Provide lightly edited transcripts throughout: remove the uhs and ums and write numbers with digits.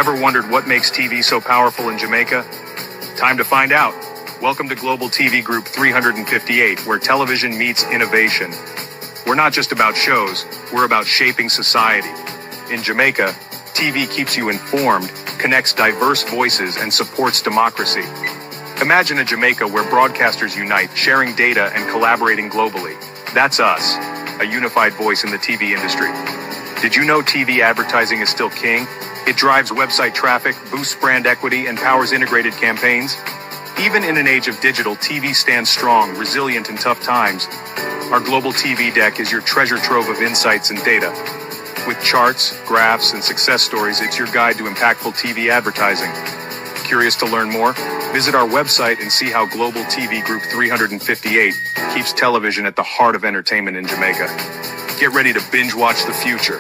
Ever wondered what makes TV so powerful in Jamaica? Time to find out. Welcome to Global TV Group 358, where television meets innovation. We're not just about shows, we're about shaping society. In Jamaica, TV keeps you informed, connects diverse voices, and supports democracy. Imagine a Jamaica where broadcasters unite, sharing data and collaborating globally. That's us, a unified voice in the TV industry. Did you know TV advertising is still king? It drives website traffic, boosts brand equity, and powers integrated campaigns. Even in an age of digital, TV stands strong, resilient in tough times. Our global TV deck is your treasure trove of insights and data. With charts, graphs, and success stories, it's your guide to impactful TV advertising. Curious to learn more? Visit our website and see how Global TV Group 358 keeps television at the heart of entertainment in Jamaica. Get ready to binge watch the future.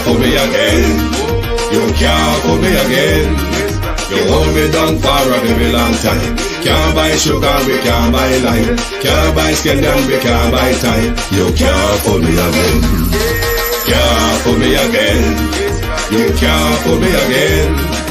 Put me again, you can't put me again. You hold me down for a very long time. Can't buy sugar, we can't buy lime. Can't buy scandal, we can't buy time. You can't put me again. Can't put me again. You can't put me again.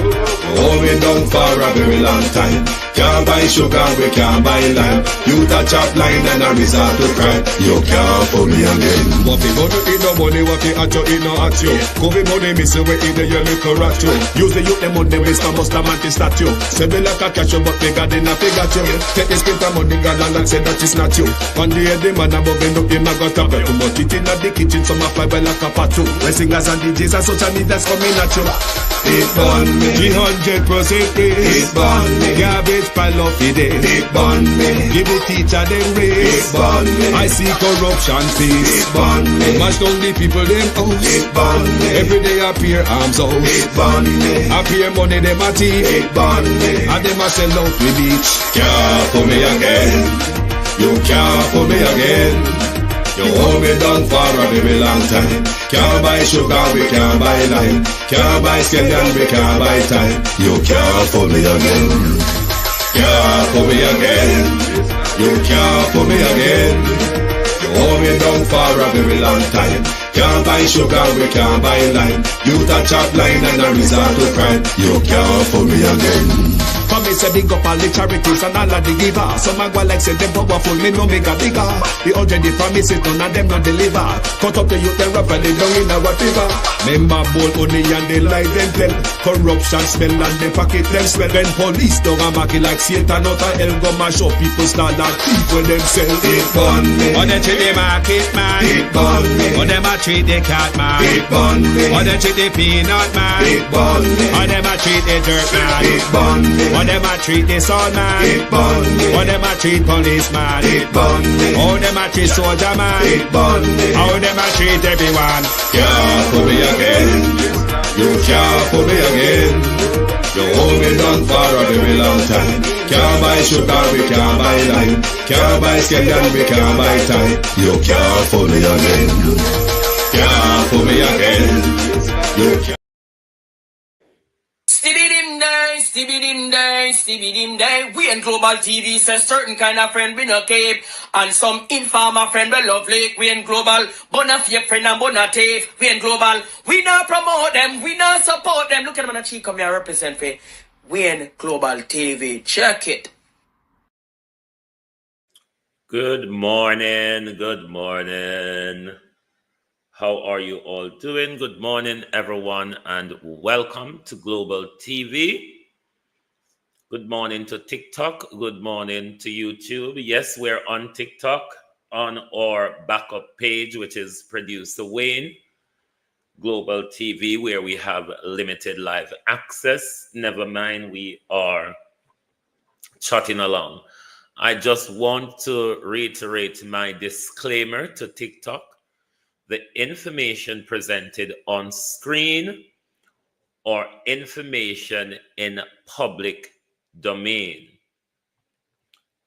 Hold me down for a very long time. Can't buy sugar, we can't buy lime. You touch up line and I resort to crime. You can't put me again. What fi go to eat no money, what fi at you, eat no at you. Covid money, miss away in the yellow rat you. Use the youth, the money, Mr. Musta man to statue. Say me like a catch you, but me got in a figure you. Take the spit of money, gal and say that is not you. One day the man above end up in my gutter. Too much it in the kitchen, some a fly by like a patu. My singers and DJs and social media's coming at you. It burn me. 300% It burn me. Garbage pile up the day. It burn me. Give the teacher them It raise. burn me. I see corruption face. It burn me. Mash down the people them house. It burn me. Every day appear arms out. It burn me. Appear money them a thief. It burn me. And them a sell out with beach. Can't put me again. You can't put me again. You hold me down for a very long time. Can't buy sugar, we can't buy lime. Can't buy scandal, we can't buy time. You can't put me again. Can't put me again. You can't put me again. You hold me down for a very long time. Can't buy sugar, we can't buy lime. You touch up line and I resort to crime. You can't put me again. For me say big up all the charities and all of the givers. Some a go like say them powerful, me no make a bigger. The already promises none of them not deliver. Cut up the youth and rap and they down in our river. Member bold money and they lie them tell. Corruption smell and they pocket them swell. When police don't a market like Satan out of hell, go mash up people start that thief when them sell. It burn me. Or they treat the market man. It burn me. Or them a treat the cat man. It burn me. Or they treat the peanut man. It burn me. Or them a treat the dirt man. It burn me. Or them a treat the sun man. It burn me. Or them a treat policeman. It burn me. How them a treat soldier man. It burn me. How them a treat everyone. Can't put me again. You can't put me again. You hold me down for a very long time. Can't buy sugar, we can't buy lime. Can't buy scandal, we can't buy time. You can't put me again. Can't put me again. You can't. Stibby-dim day. We in Global TV say certain kind of friend we no cape. And some informer friend we love lake. We in Global, bona fake friend and bona tape. We in Global, we not promote them, we not support them. Look at them on the cheek, come here represent for. We in Global TV, check it. Good morning, good morning. How are you all doing? Good morning, everyone, and welcome to Global TV. Good morning to TikTok. Good morning to YouTube. Yes, we're on TikTok on our backup page, which is Producer Wayne Global TV, where we have limited live access. Never mind, we are chatting along. I just want to reiterate my disclaimer to TikTok. The information presented on screen or information in public domain.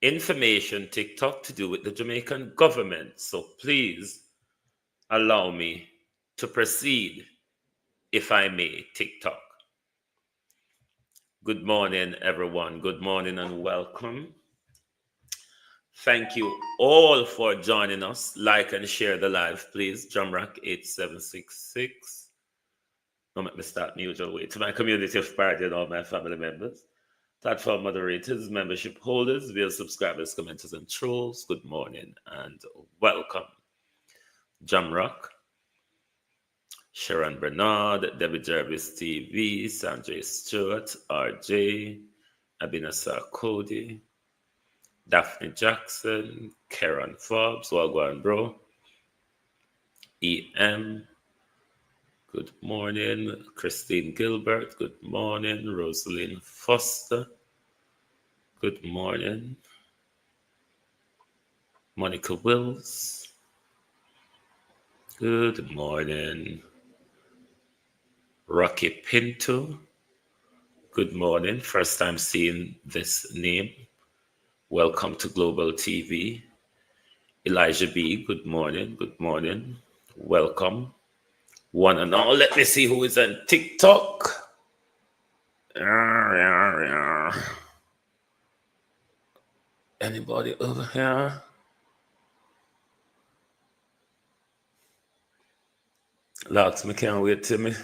Information TikTok to do with the Jamaican government. So please allow me to proceed, if I may, TikTok. Good morning, everyone. Good morning and welcome. Thank you all for joining us. Like and share the live, please. Jamrock 8766. Don't make me start the usual way. To my community of party and all my family members, platform moderators, membership holders, via subscribers, commenters, and trolls, good morning and welcome. Jamrock, Sharon Bernard, Debbie Jervis TV, Sanjay Stewart, RJ, Abinasar Cody, Daphne Jackson, Karen Forbes, Wagwan Bro, EM, good morning. Christine Gilbert, good morning. Rosaline Foster, good morning. Monica Wills, good morning. Rocky Pinto, good morning. First time seeing this name. Welcome to Global TV. Elijah B, good morning. Good morning. Welcome. One and all. Let me see who is on TikTok. Anybody over here? Lots, me can't wait till me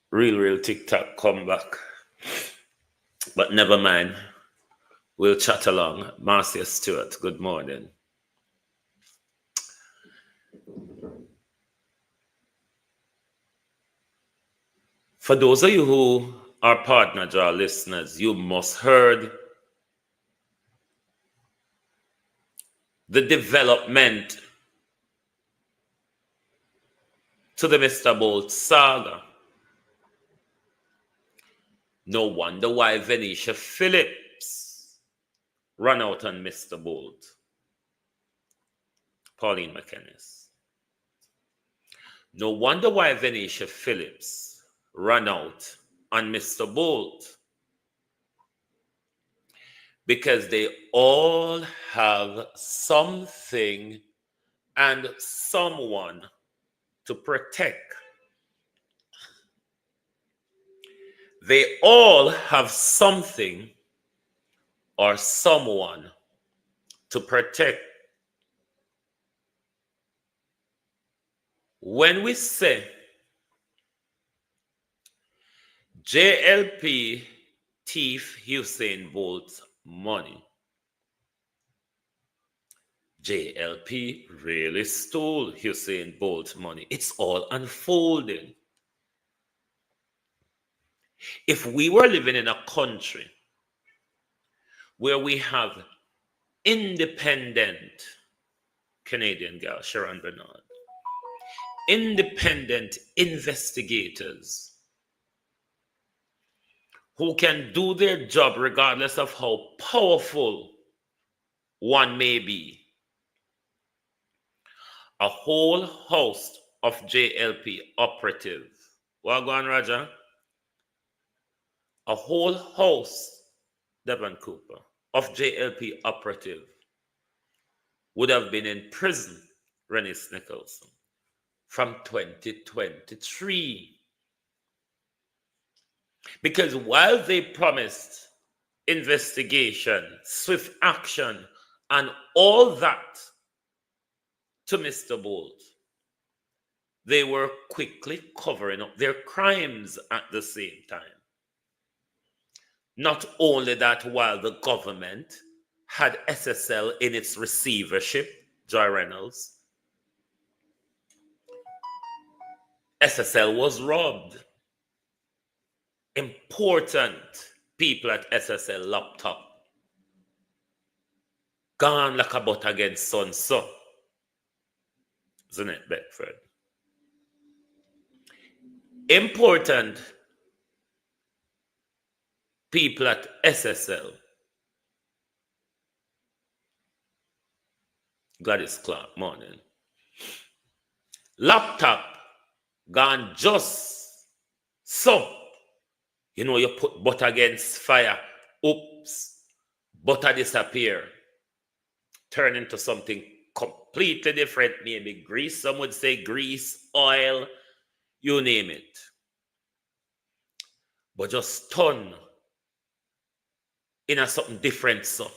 real TikTok come back. But never mind. We'll chat along. Marcia Stewart, good morning. For those of you who are partner jar listeners, you must heard the development to the Mr. Bolt saga. No wonder why Venetia Phillips ran out on Mr. Bolt. Pauline McInnes. No wonder why Venetia Phillips ran out on Mr. Bolt. Because they all have something and someone to protect. They all have something or someone to protect. When we say JLP thief Usain Bolt's money, JLP really stole Usain Bolt's money. It's all unfolding. If we were living in a country where we have independent Canadian girl, Sharon Bernard, independent investigators who can do their job regardless of how powerful one may be, a whole host of JLP operatives, Wagwan Raja, a whole host, Devon Cooper, of JLP operative would have been in prison, Rennis Nicholson, from 2023. Because while they promised investigation, swift action, and all that to Mr. Bolt, they were quickly covering up their crimes at the same time. Not only that, while the government had SSL in its receivership, Joy Reynolds, SSL was robbed. Important people at SSL laptop gone like a butt against sun so. Isn't it, Bedford? Important people at SSL Gladys Clark, morning. Laptop gone just so. You know, you put butter against fire. Oops, butter disappear. Turn into something completely different. Maybe grease, some would say grease, oil, you name it. But just turn into something different. So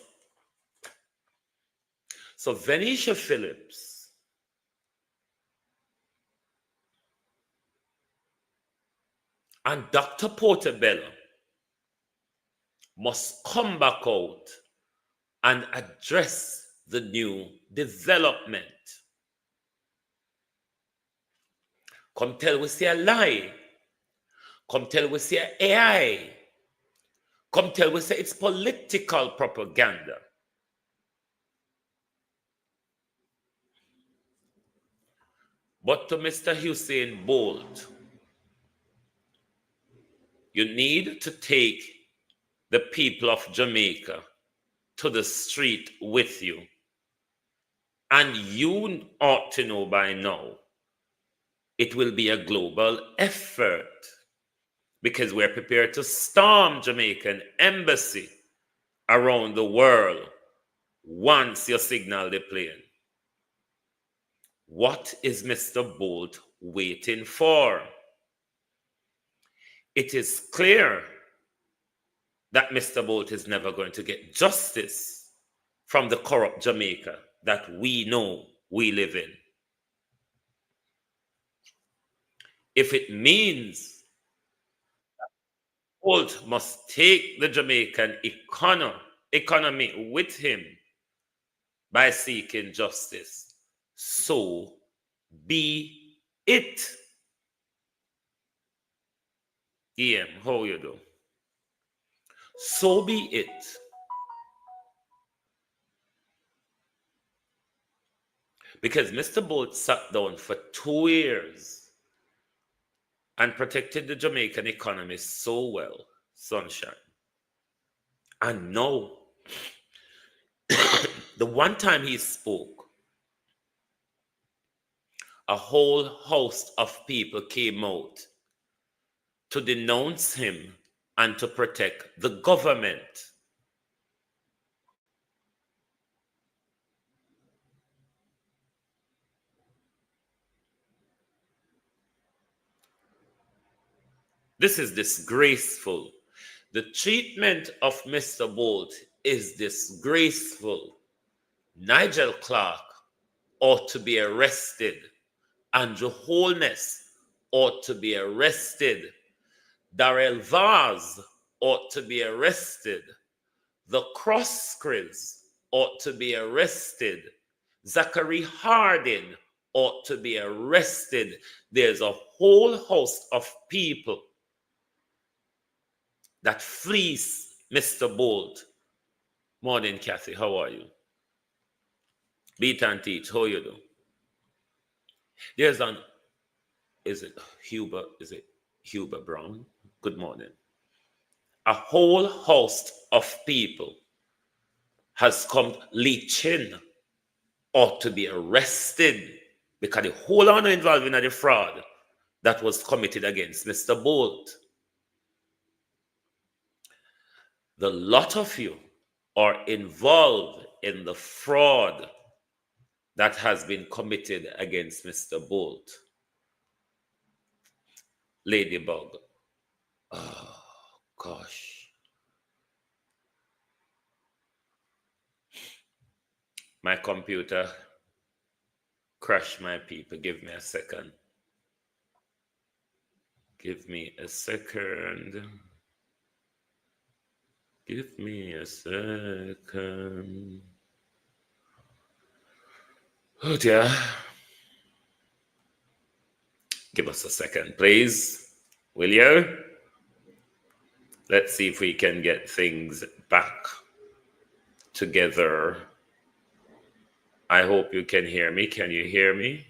Venetia Phillips and Dr. Portobello must come back out and address the new development. Come tell we see a lie. Come tell we see AI. Come tell we say it's political propaganda. But to Mr. Usain Bolt, you need to take the people of Jamaica to the street with you. And you ought to know by now, it will be a global effort because we're prepared to storm Jamaican embassy around the world once you signal the plane. What is Mr. Bolt waiting for? It is clear that Mr. Bolt is never going to get justice from the corrupt Jamaica that we know we live in. If it means Bolt must take the Jamaican economy with him by seeking justice, so be it. EM, how you do? So be it. Because Mr. Bolt sat down for 2 years and protected the Jamaican economy so well, sunshine. And now, the one time he spoke, a whole host of people came out to denounce him and to protect the government. This is disgraceful. The treatment of Mr. Bolt is disgraceful. Nigel Clark ought to be arrested. Andrew Holness ought to be arrested. Darrell Vaz ought to be arrested. The Crosskrills ought to be arrested. Zachary Hardin ought to be arrested. There's a whole host of people that fleece Mr. Bolt. Morning, Kathy, how are you? Beat and teach, how you do? There's is it Huber Brown? Good morning. A whole host of people has come. Lee Chin ought to be arrested because the whole honor involved in the fraud that was committed against Mr. Bolt. The lot of you are involved in the fraud that has been committed against Mr. Bolt. Ladybug. Oh, gosh. My computer crashed, my people. Give me a second. Give me a second. Give me a second. Oh dear. Give us a second, please. Will you? Let's see if we can get things back together. I hope you can hear me. Can you hear me?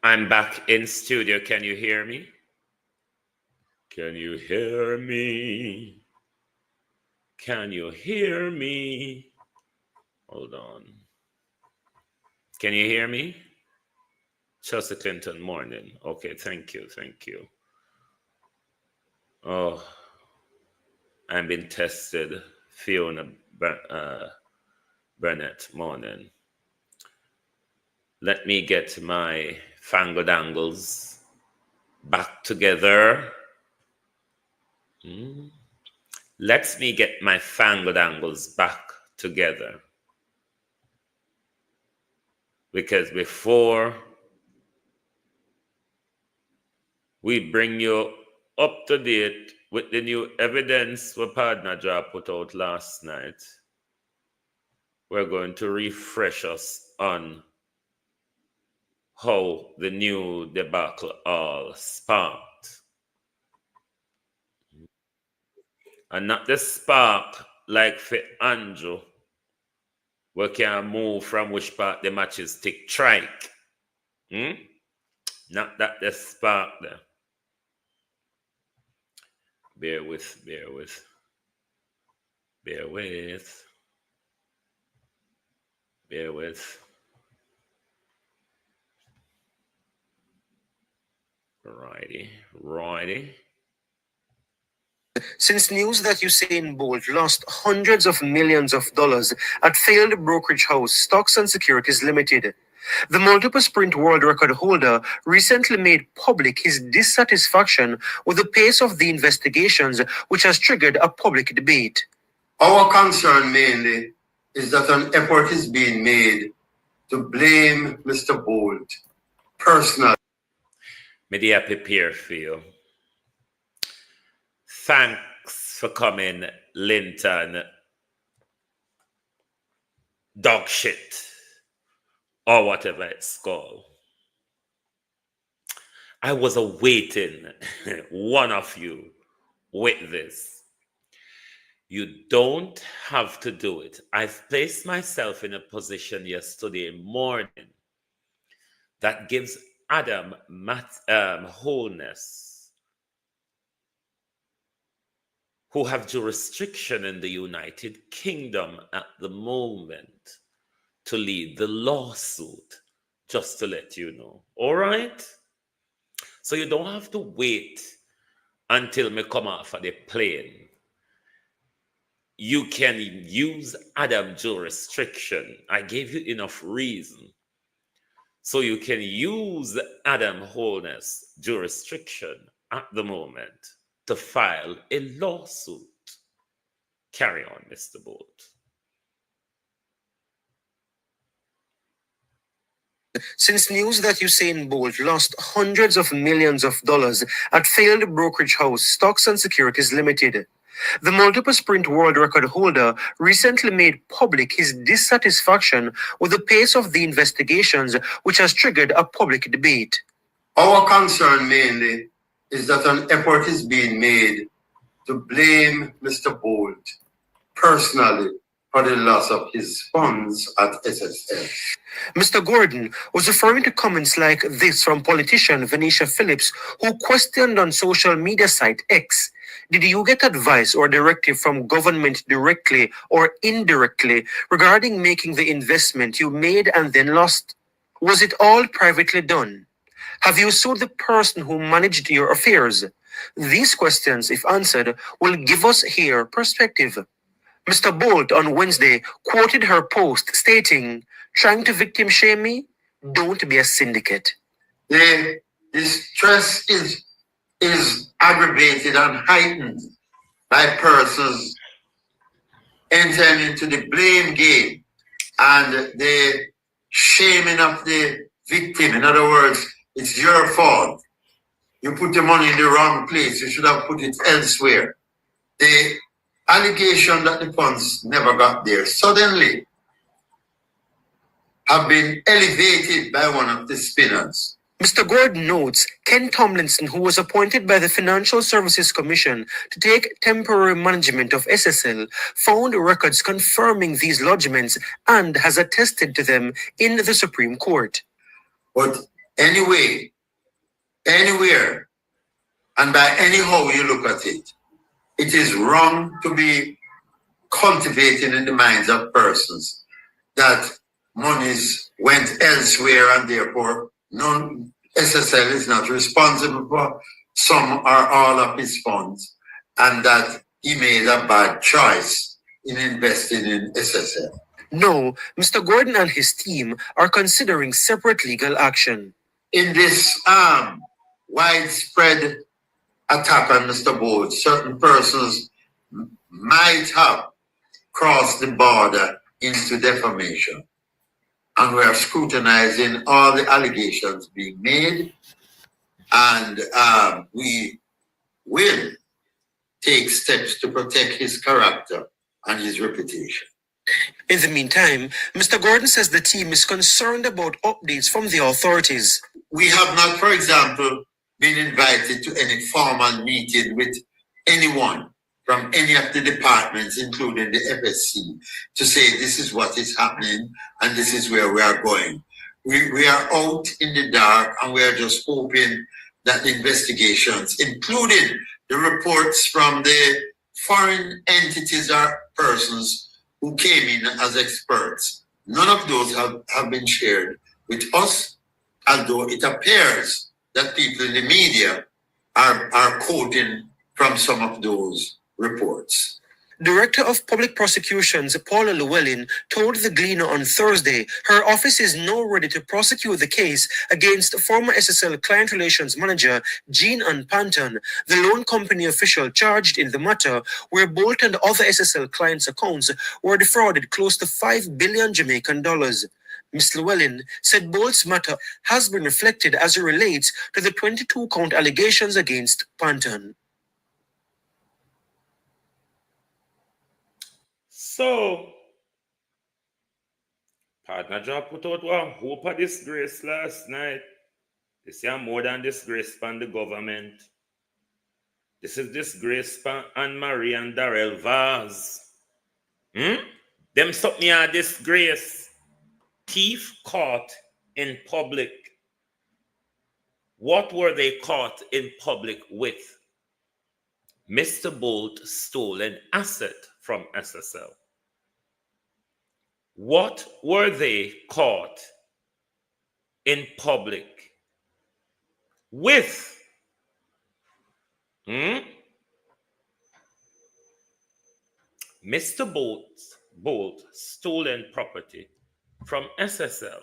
I'm back in studio. Can you hear me? Can you hear me? Can you hear me? Hold on. Can you hear me? Chelsea Clinton, morning. Okay, thank you, thank you. Oh, I'm being tested. Fiona Burnett, morning. Let me get my fangodangles back together. Let me get my fangodangles back together. Because before we bring you up to date with the new evidence what Partner Job put out last night, we're going to refresh us on how the new debacle all sparked. And not the spark like for Andrew, we can move from which part the matches tick trike. Not that the spark there. Bear with. Righty. Since news that Usain Bolt lost hundreds of millions of dollars at failed brokerage house Stocks and Securities Limited, the multiple sprint world record holder recently made public his dissatisfaction with the pace of the investigations, which has triggered a public debate. Our concern mainly is that an effort is being made to blame Mr. Bolt personally. Media prepare for you. Thanks for coming, Linton. Dog shit. Or whatever it's called. I was awaiting one of you with this. You don't have to do it. I've placed myself in a position yesterday morning that gives Adam wholeness, who have jurisdiction in the United Kingdom at the moment, to lead the lawsuit, just to let you know. All right? So you don't have to wait until me come off of the plane. You can use Adam jurisdiction. I gave you enough reason. So you can use Adam wholeness jurisdiction at the moment to file a lawsuit. Carry on, Mr. Bolt. Since news that Usain Bolt lost hundreds of millions of dollars at failed brokerage house Stocks and Securities Limited, the multiple sprint world record holder recently made public his dissatisfaction with the pace of the investigations, which has triggered a public debate. Our concern mainly is that an effort is being made to blame Mr. Bolt personally for the loss of his funds at SSL. Mr. Gordon was referring to comments like this from politician Venetia Phillips, who questioned on social media site X, did you get advice or directive from government directly or indirectly regarding making the investment you made and then lost? Was it all privately done? Have you sued the person who managed your affairs? These questions, if answered, will give us here perspective. Mr. Bolt on Wednesday quoted her post stating, trying to victim shame me? Don't be a syndicate. The stress is aggravated and heightened by persons entering into the blame game and the shaming of the victim. In other words, it's your fault. You put the money in the wrong place. You should have put it elsewhere. The allegation that the funds never got there suddenly have been elevated by one of the spinners. Mr. Gordon notes Ken Tomlinson, who was appointed by the Financial Services Commission to take temporary management of SSL, found records confirming these lodgements and has attested to them in the Supreme Court. But anyway, anywhere, and by anyhow you look at it, it is wrong to be cultivating in the minds of persons that monies went elsewhere and therefore none SSL is not responsible for some or all of his funds, and that he made a bad choice in investing in SSL. No, Mr. Gordon and his team are considering separate legal action. In this widespread attack on Mr. Bolt, certain persons might have crossed the border into defamation. And we are scrutinizing all the allegations being made, and we will take steps to protect his character and his reputation. In the meantime, Mr. Gordon says the team is concerned about updates from the authorities. We have not, for example, been invited to any formal meeting with anyone from any of the departments, including the FSC, to say this is what is happening and this is where we are going. We are out in the dark, and we are just hoping that the investigations, including the reports from the foreign entities or persons who came in as experts, none of those have been shared with us, although it appears that people in the media are quoting from some of those reports. Director of Public Prosecutions Paula Llewellyn told the Gleaner on Thursday her office is now ready to prosecute the case against former SSL Client Relations Manager Jean-Ann Panton, the loan company official charged in the matter where Bolt and other SSL clients' accounts were defrauded close to $5 billion Jamaican dollars. Ms. Llewellyn said Bolt's matter has been reflected as it relates to the 22-count allegations against Panton. So, partner John put out one hope of disgrace last night. This is more than disgrace from the government. This is disgrace from Anne-Marie and Darrell Vaz. Them stop me a disgrace. Thief caught in public. What were they caught in public with? Mr. Bolt stole an asset from SSL. What were they caught in public with? Mr. Bolt stolen property from SSL.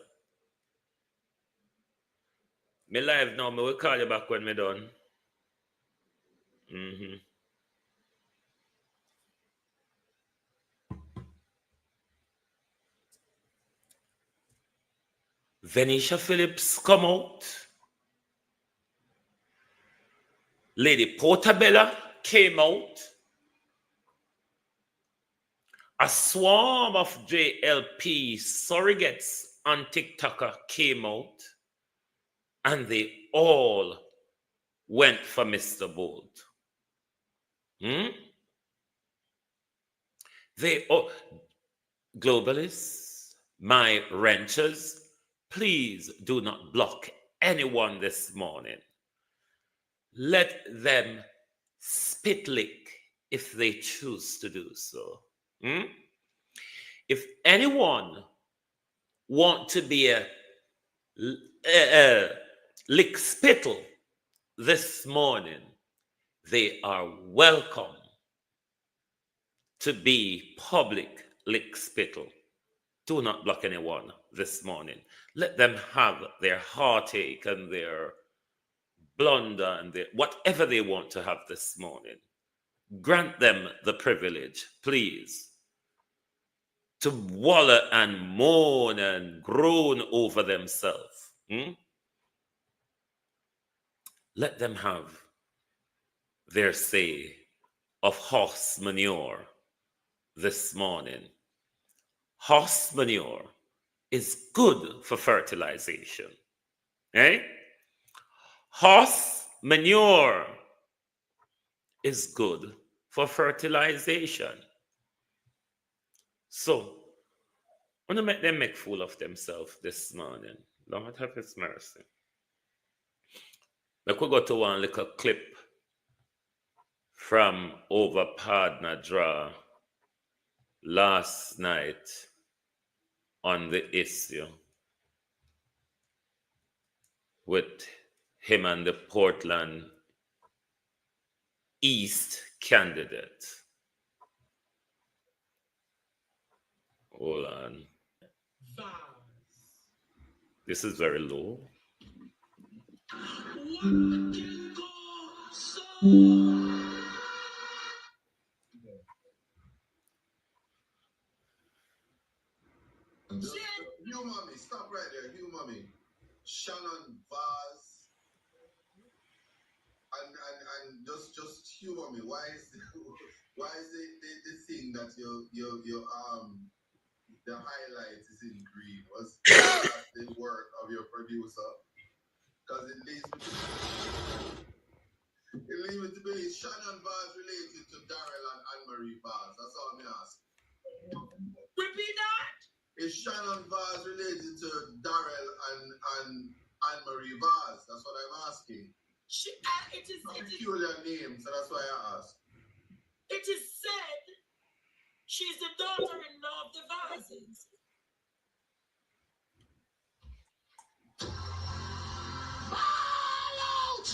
Me live now, me will call you back when me done. Venetia Phillips come out. Lady Portabella came out. A swarm of JLP surrogates on TikToker came out, and they all went for Mr. Bolt. They all, globalists, my renters, please do not block anyone this morning. Let them spit lick if they choose to do so. If anyone want to be a lick spittle this morning, they are welcome to be public lick spittle. Do not block anyone this morning. Let them have their heartache and their blunder and their whatever they want to have this morning. Grant them the privilege, please, to wallow and moan and groan over themselves. Let them have their say of horse manure this morning. Horse manure is good for fertilization. Horse manure is good for fertilization. So, I'm going to make them make fool of themselves this morning. Lord have his mercy. I could go to one little clip from over partner draw last night on the issue with him and the Portland East candidate. Hold on. This is very low. Humor me, stop right there, humor me. Shannon Vaz, and just humor me. Why is the thing that the highlight is in green? Was that the work of your producer? Because it leads me to believe Shannon Vaz related to Daryl and Anne-Marie Vaz. That's all I'm asking. Repeat that. Is Shannon Vaz related to Daryl and Anne-Marie Vaz? That's what I'm asking. It is Peculiar name, so that's why I asked. It is said she's the daughter-in-law of the Vazes. Out!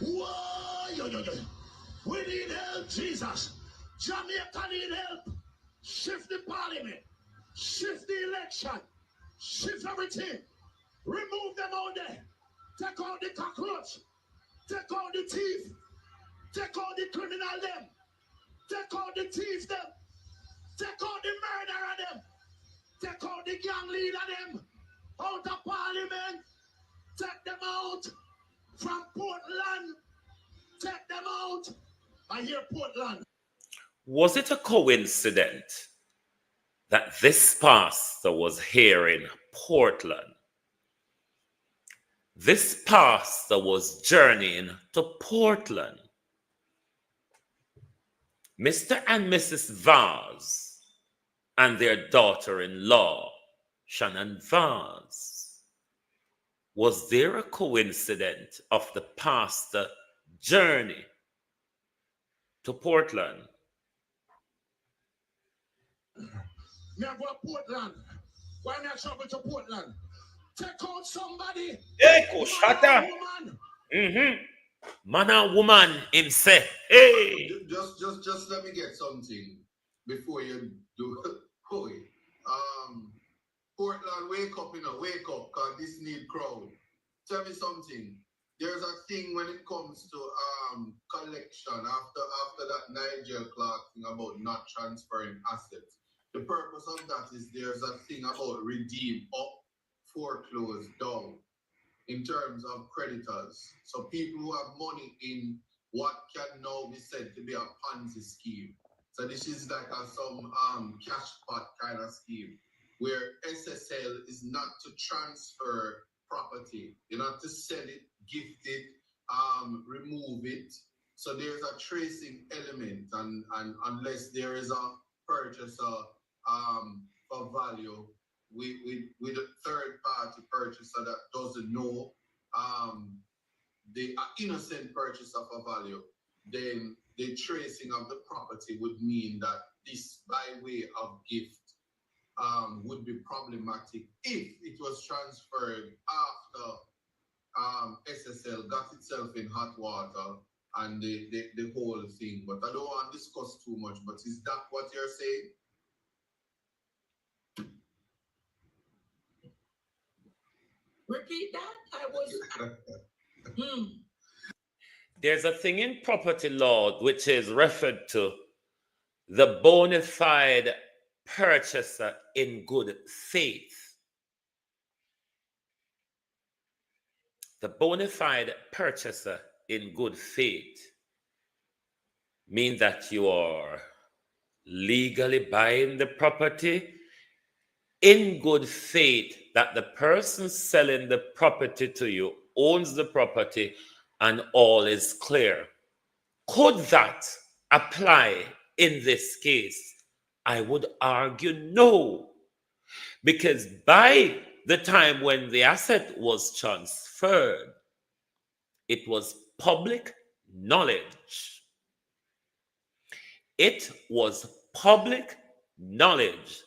Whoa! Yo. We need help, Jesus. Jamaica need help. Shift the parliament. Shift the election. Shift everything. Remove them out there. Take out the cockroach. Take out the thief. Take out the criminal them. Take out the thieves them. Take out the murderer them. Take out the gang leader them. Out of parliament. Take them out. From Portland. Take them out. I hear Portland. Was it a coincidence that this pastor was here in Portland? This pastor was journeying to Portland. Mr. and Mrs. Vaz and their daughter-in-law, Shannon Vaz. Was there a coincidence of the pastor journey to Portland? Me I go to Portland. Why me I travel to Portland? Take out somebody. Hey, shut up. Man and woman himself. Hey. Just let me get something before you do. Portland, wake up, wake up, cause this need crowd. Tell me something. There's a thing when it comes to collection after that Nigel Clark thing about not transferring assets. The purpose of that is there's a thing about redeem up, foreclose down in terms of creditors. So people who have money in what can now be said to be a Ponzi scheme. So this is like some cash pot kind of scheme where SSL is not to transfer property, not to sell it, gift it, remove it. So there's a tracing element, and unless there is a purchaser for value with a third party purchaser that doesn't know the innocent purchaser for value, then the tracing of the property would mean that this by way of gift would be problematic if it was transferred after SSL got itself in hot water and the whole thing. But I don't want to discuss too much, but is that what you're saying? Repeat that. I was. There's a thing in property law which is referred to the bona fide purchaser in good faith. The bona fide purchaser in good faith means that you are legally buying the property in good faith, that the person selling the property to you owns the property and all is clear. Could that apply in this case? I would argue no, because by the time when the asset was transferred, it was public knowledge. It was public knowledge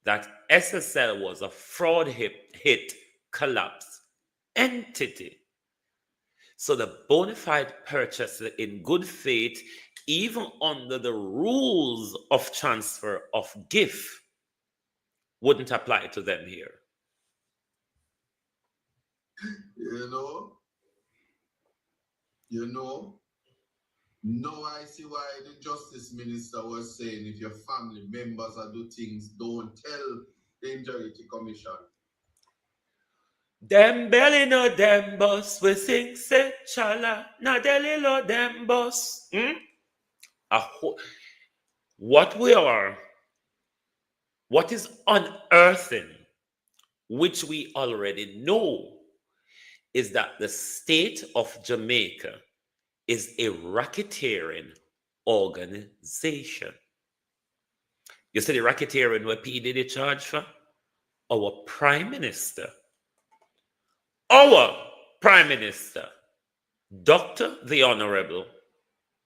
that SSL was a fraud hit collapse entity. So the bona fide purchaser in good faith, even under the rules of transfer of gift, wouldn't apply to them here. Now I see why the Justice Minister was saying if your family members are do things, don't tell the Integrity Commission. Dem belly no dem boss, we sing say chala, na deli lo dem boss. What is unearthing, which we already know, is that the state of Jamaica is a racketeering organization. You see the racketeering where P. Diddy charge for? Our Prime Minister, Dr. the Honorable,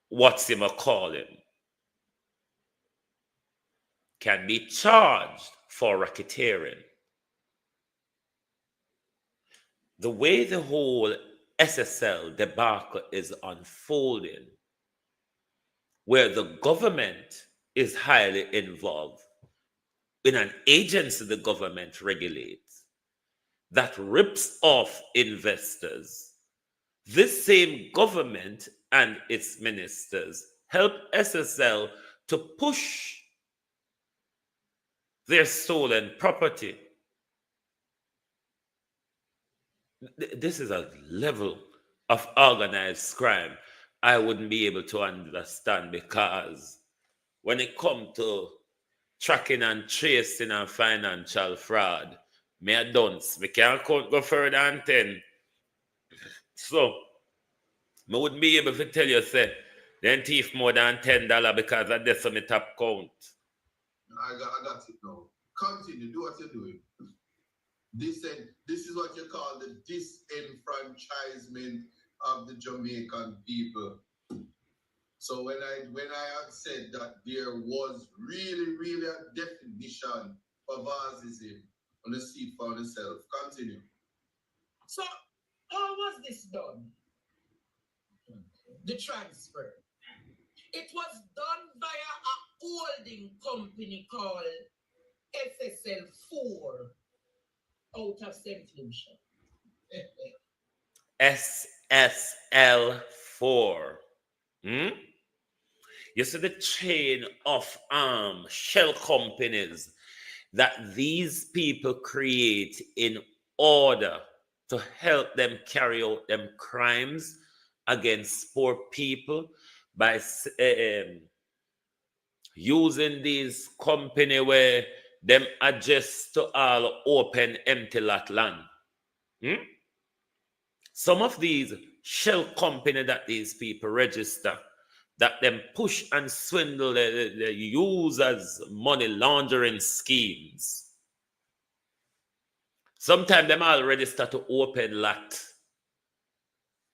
what's him a call him, can be charged for racketeering. The way the whole SSL debacle is unfolding, where the government is highly involved in an agency the government regulates that rips off investors. This same government and its ministers help SSL to push their stolen property. This is a level of organized crime I wouldn't be able to understand, because when it comes to tracking and tracing and financial fraud, me a dunce. Me can't go further than 10. So, I wouldn't be able to tell you, say, then thief more than $10 because that's on the top count. I got it now. Continue, do what you're doing. This is what you call the disenfranchisement of the Jamaican people. So when I had said that there was really a definition of Vazism on the seat for yourself, continue. So how was this done? The transfer. It was done via a holding company called SSL 4 out of St. Lucia. SSL 4. You see the chain of shell companies that these people create in order to help them carry out them crimes against poor people by using these company where them adjust to all open empty lot land. Some of these shell company that these people register, that them push and swindle the users money laundering schemes. Sometimes them all register to open lot.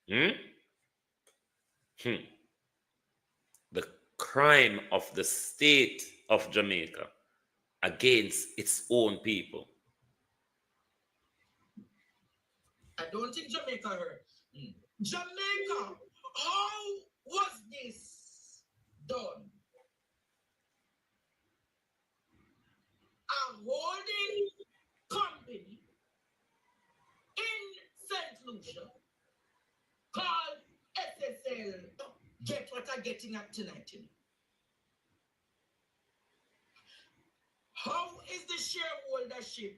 The crime of the state of Jamaica against its own people. I don't think Jamaica heard. Jamaica, how was this done? A holding company in St. Lucia called SSL. Get what I'm getting at tonight. How is the shareholdership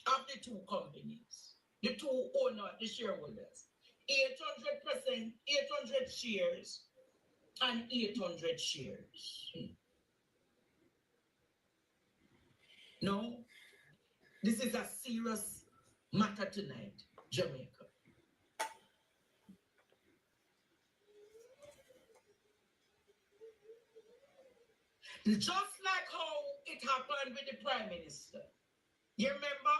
of the two companies? The two owners, the shareholders, 800%, 800 shares, and 800 shares. No, this is a serious matter tonight, Jamaica. Just like how it happened with the Prime Minister. You remember?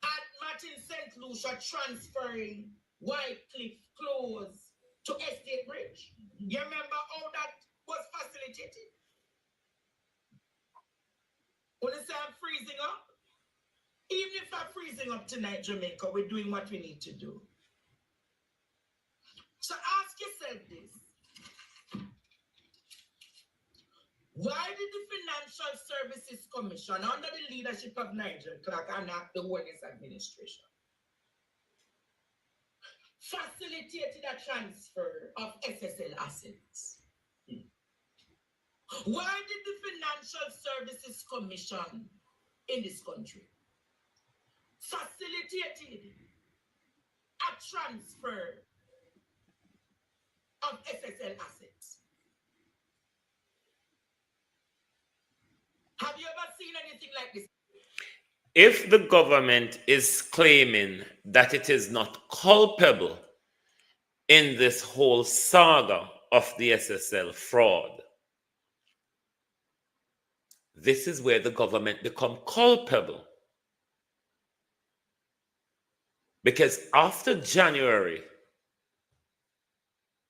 At Martin St. Lucia transferring Whitecliff close to Estate Bridge. You remember how that was facilitated? When I say I'm freezing up, even if I'm freezing up tonight, Jamaica, we're doing what we need to do. So ask yourself this. Why did the Financial Services Commission, under the leadership of Nigel Clark and the Wellness Administration, facilitated a transfer of SSL assets? Why did the Financial Services Commission in this country facilitated a transfer of SSL assets? Have you ever seen anything like this? If the government is claiming that it is not culpable in this whole saga of the SSL fraud, this is where the government become culpable. Because after January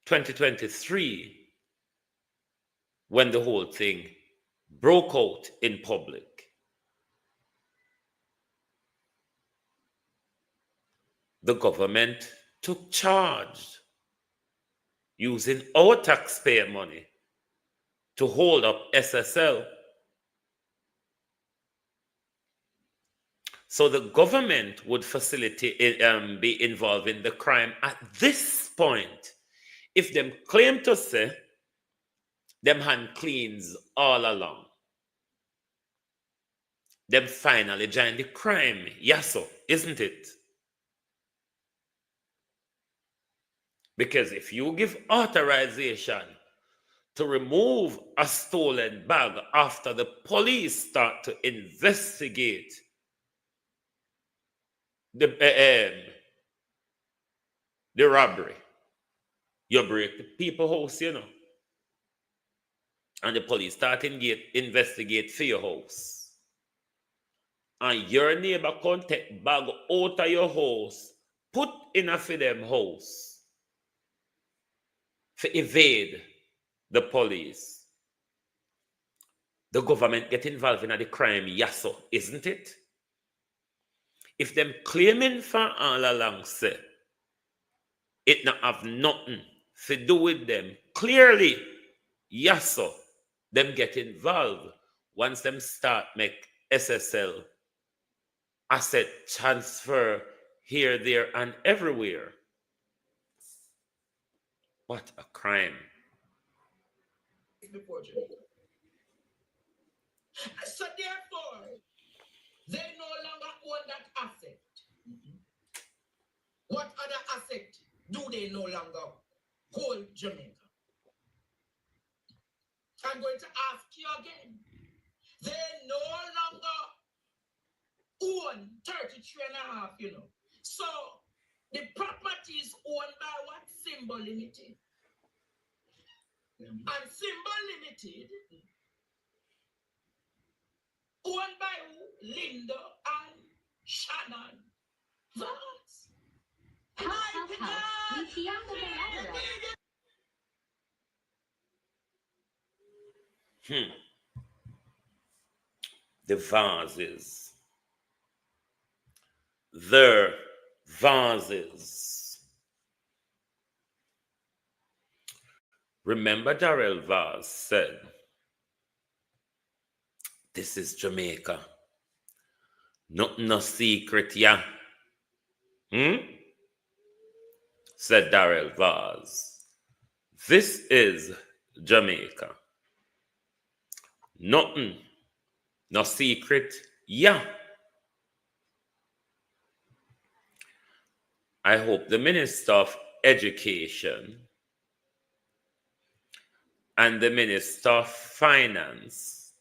2023, when the whole thing broke out in public, the government took charge using our taxpayer money to hold up SSL. So the government would facilitate, be involved in the crime at this point. If them claim to say them hand cleans all along, them finally join the crime. Yes, so, isn't it? Because if you give authorization to remove a stolen bag after the police start to investigate the robbery, you break the people house, you know, and the police start to investigate for your house, and your neighbor can take bag out of your house, put in a for them house, to evade the police. The government get involved in the crime, yes, so, isn't it? If them claiming for all along say it not have nothing to do with them, clearly, yes, so, them get involved once them start make SSL asset transfer here, there, and everywhere. What a crime. So therefore, they no longer own that asset. What other asset do they no longer hold, Jamaica? I'm going to ask you again. They no longer own 33 and a half, you know. So the property is owned by what? Symbol Limited. And Symbol Limited owned by who? Linda and Shannon Vance. The vases. Their vases. Remember Darrell Vaz said, this is Jamaica. Nothing no secret, yeah. Said Darrell Vaz. This is Jamaica. Nothing no secret, yeah. I hope the Minister of Education and the Minister of Finance,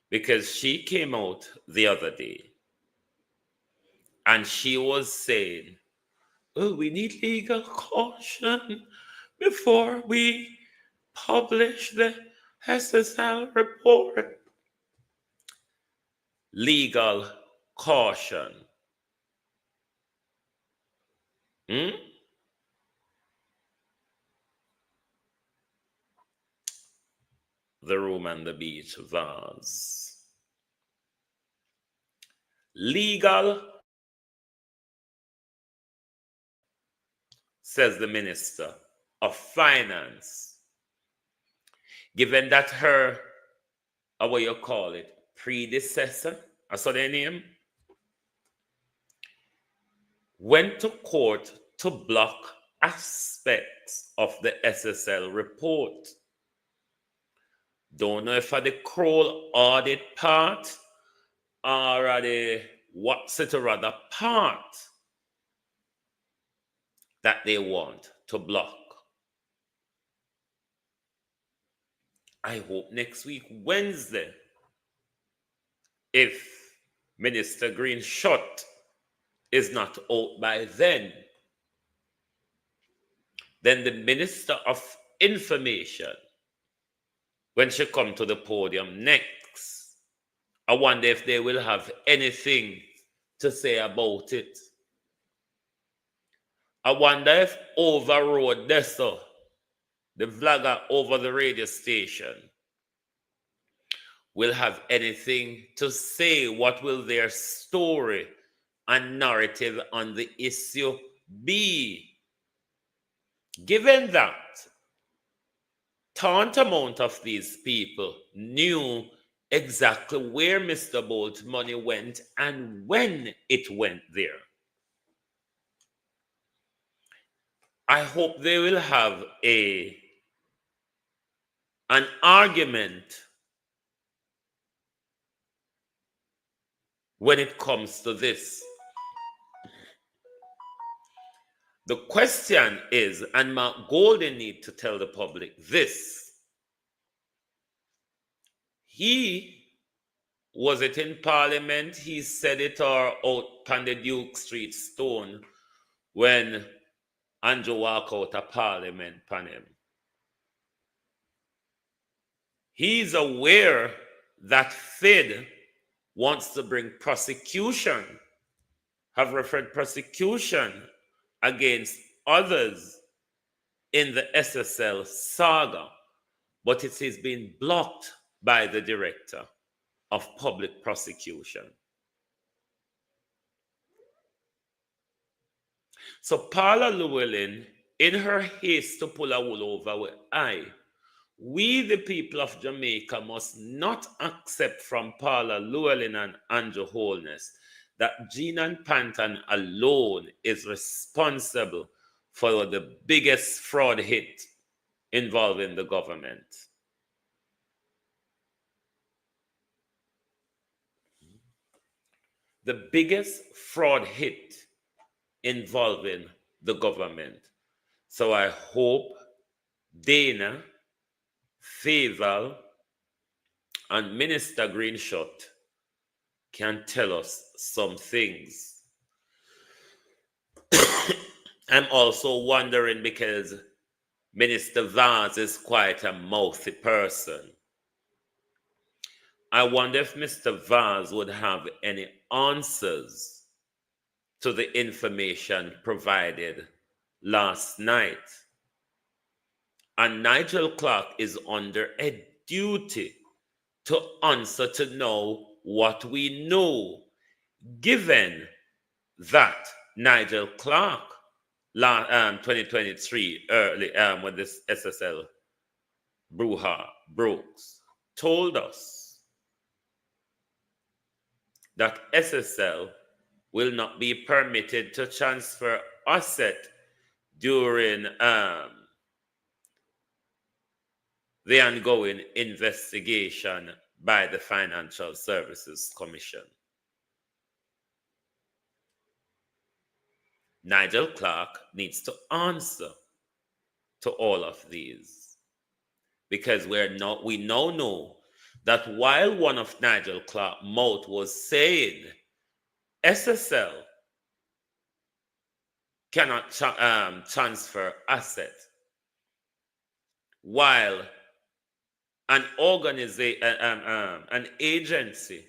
because she came out the other day and she was saying, oh, we need legal caution before we publish the SSL report. Legal caution. The room and the beach vase. Legal, says the Minister of Finance, given that her, what you call it, predecessor, I saw their name, went to court to block aspects of the SSL report. Don't know if are the Kroll audit part or are the what's it or other part that they want to block. I hope next week, Wednesday, if Minister Green shot is not out by then the Minister of Information, when she come to the podium next, I wonder if they will have anything to say about it. I wonder if Overroad Deso, the vlogger over the radio station, will have anything to say. What will their story and narrative on the issue be? Given that tantamount of these people knew exactly where Mr. Bolt's money went and when it went there, I hope they will have an argument when it comes to this. The question is, and Mark Golden need to tell the public this, he, was it in Parliament, he said it or out on the Duke Street Stone when Andrew walked out of Parliament upon him. He's aware that Fed wants to bring prosecution, have referred prosecution against others in the SSL saga, but it is being blocked by the Director of Public Prosecution. So Paula Llewellyn, in her haste to pull a wool over with we the people of Jamaica must not accept from Paula Llewellyn and Andrew Holness that Gene and Panton alone is responsible for the biggest fraud hit involving the government. The biggest fraud hit involving the government. So I hope Dana, Faval, and Minister Greenshot can tell us some things. I'm also wondering, because Minister Vaz is quite a mouthy person, I wonder if Mr. Vaz would have any answers to the information provided last night. And Nigel Clark is under a duty to answer to know what we know, given that Nigel Clark, 2023, early when this SSL brouhaha broke, told us that SSL will not be permitted to transfer asset during the ongoing investigation by the Financial Services Commission. Nigel Clark needs to answer to all of these, because we now know that while one of Nigel Clark's mouth was saying SSL cannot transfer asset, while an organization, an agency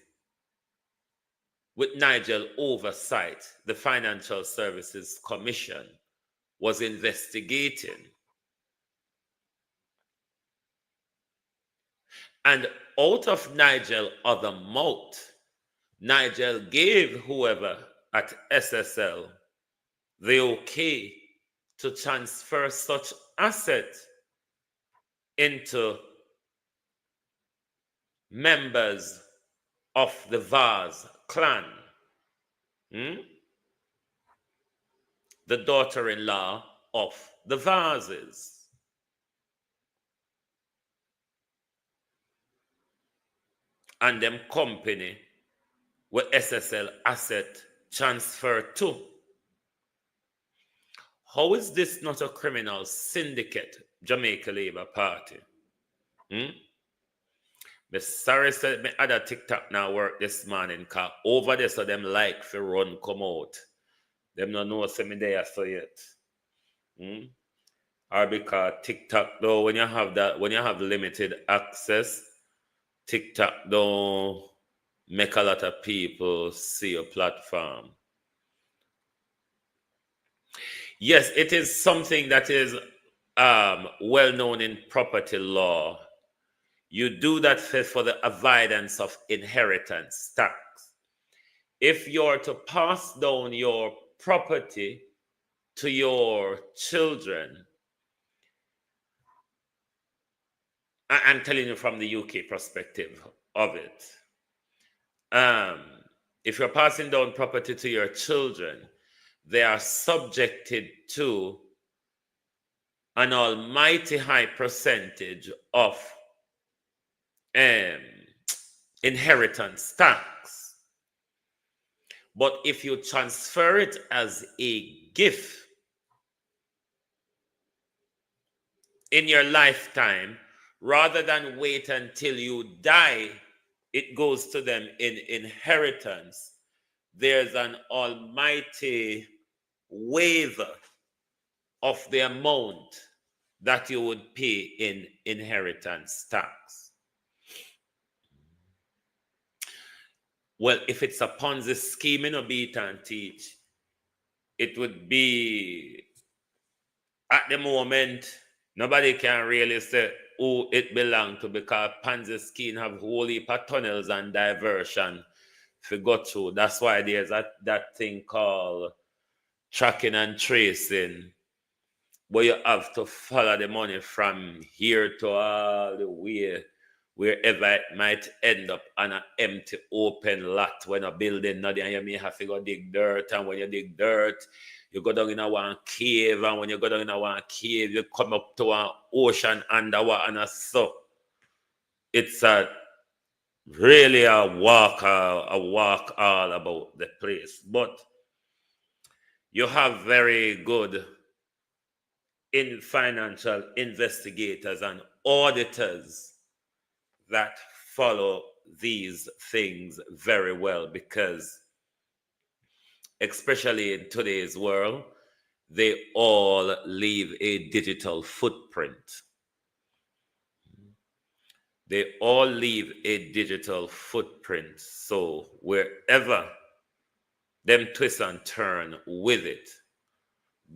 with Nigel oversight, the Financial Services Commission, was investigating. And out of Nigel other mouth, Nigel gave whoever at SSL the okay to transfer such asset into members of the Vaz clan. The daughter-in-law of the Vazes. And them company where SSL asset transferred to. How is this not a criminal syndicate, Jamaica Labour Party? Me sorry said me other TikTok now work this morning, cause over there so them like for run come out. Them no know say me there so yet. Or because TikTok though, when you have limited access, TikTok don't make a lot of people see your platform. Yes, it is something that is well known in property law. You do that for the avoidance of inheritance tax. If you're to pass down your property to your children, I'm telling you from the UK perspective of it. If you're passing down property to your children, they are subjected to an almighty high percentage of inheritance tax. But if you transfer it as a gift in your lifetime, rather than wait until you die, it goes to them in inheritance. There's an almighty waiver of the amount that you would pay in inheritance tax. Well, if it's a Ponzi scheme in a beat and teach, it would be, at the moment, nobody can really say who it belongs to, because Ponzi scheme have whole heap of tunnels and diversion to go through. That's why there's that thing called tracking and tracing, where you have to follow the money from here to all the way, wherever it might end up on an empty open lot when a building not there, and you may have to go dig dirt, and when you dig dirt, you go down in a one cave, and when you go down in a one cave, you come up to an ocean underwater, and so it's really a walk all about the place. But you have very good financial investigators and auditors that follow these things very well, because especially in today's world, they all leave a digital footprint. They all leave a digital footprint. So wherever them twist and turn with it,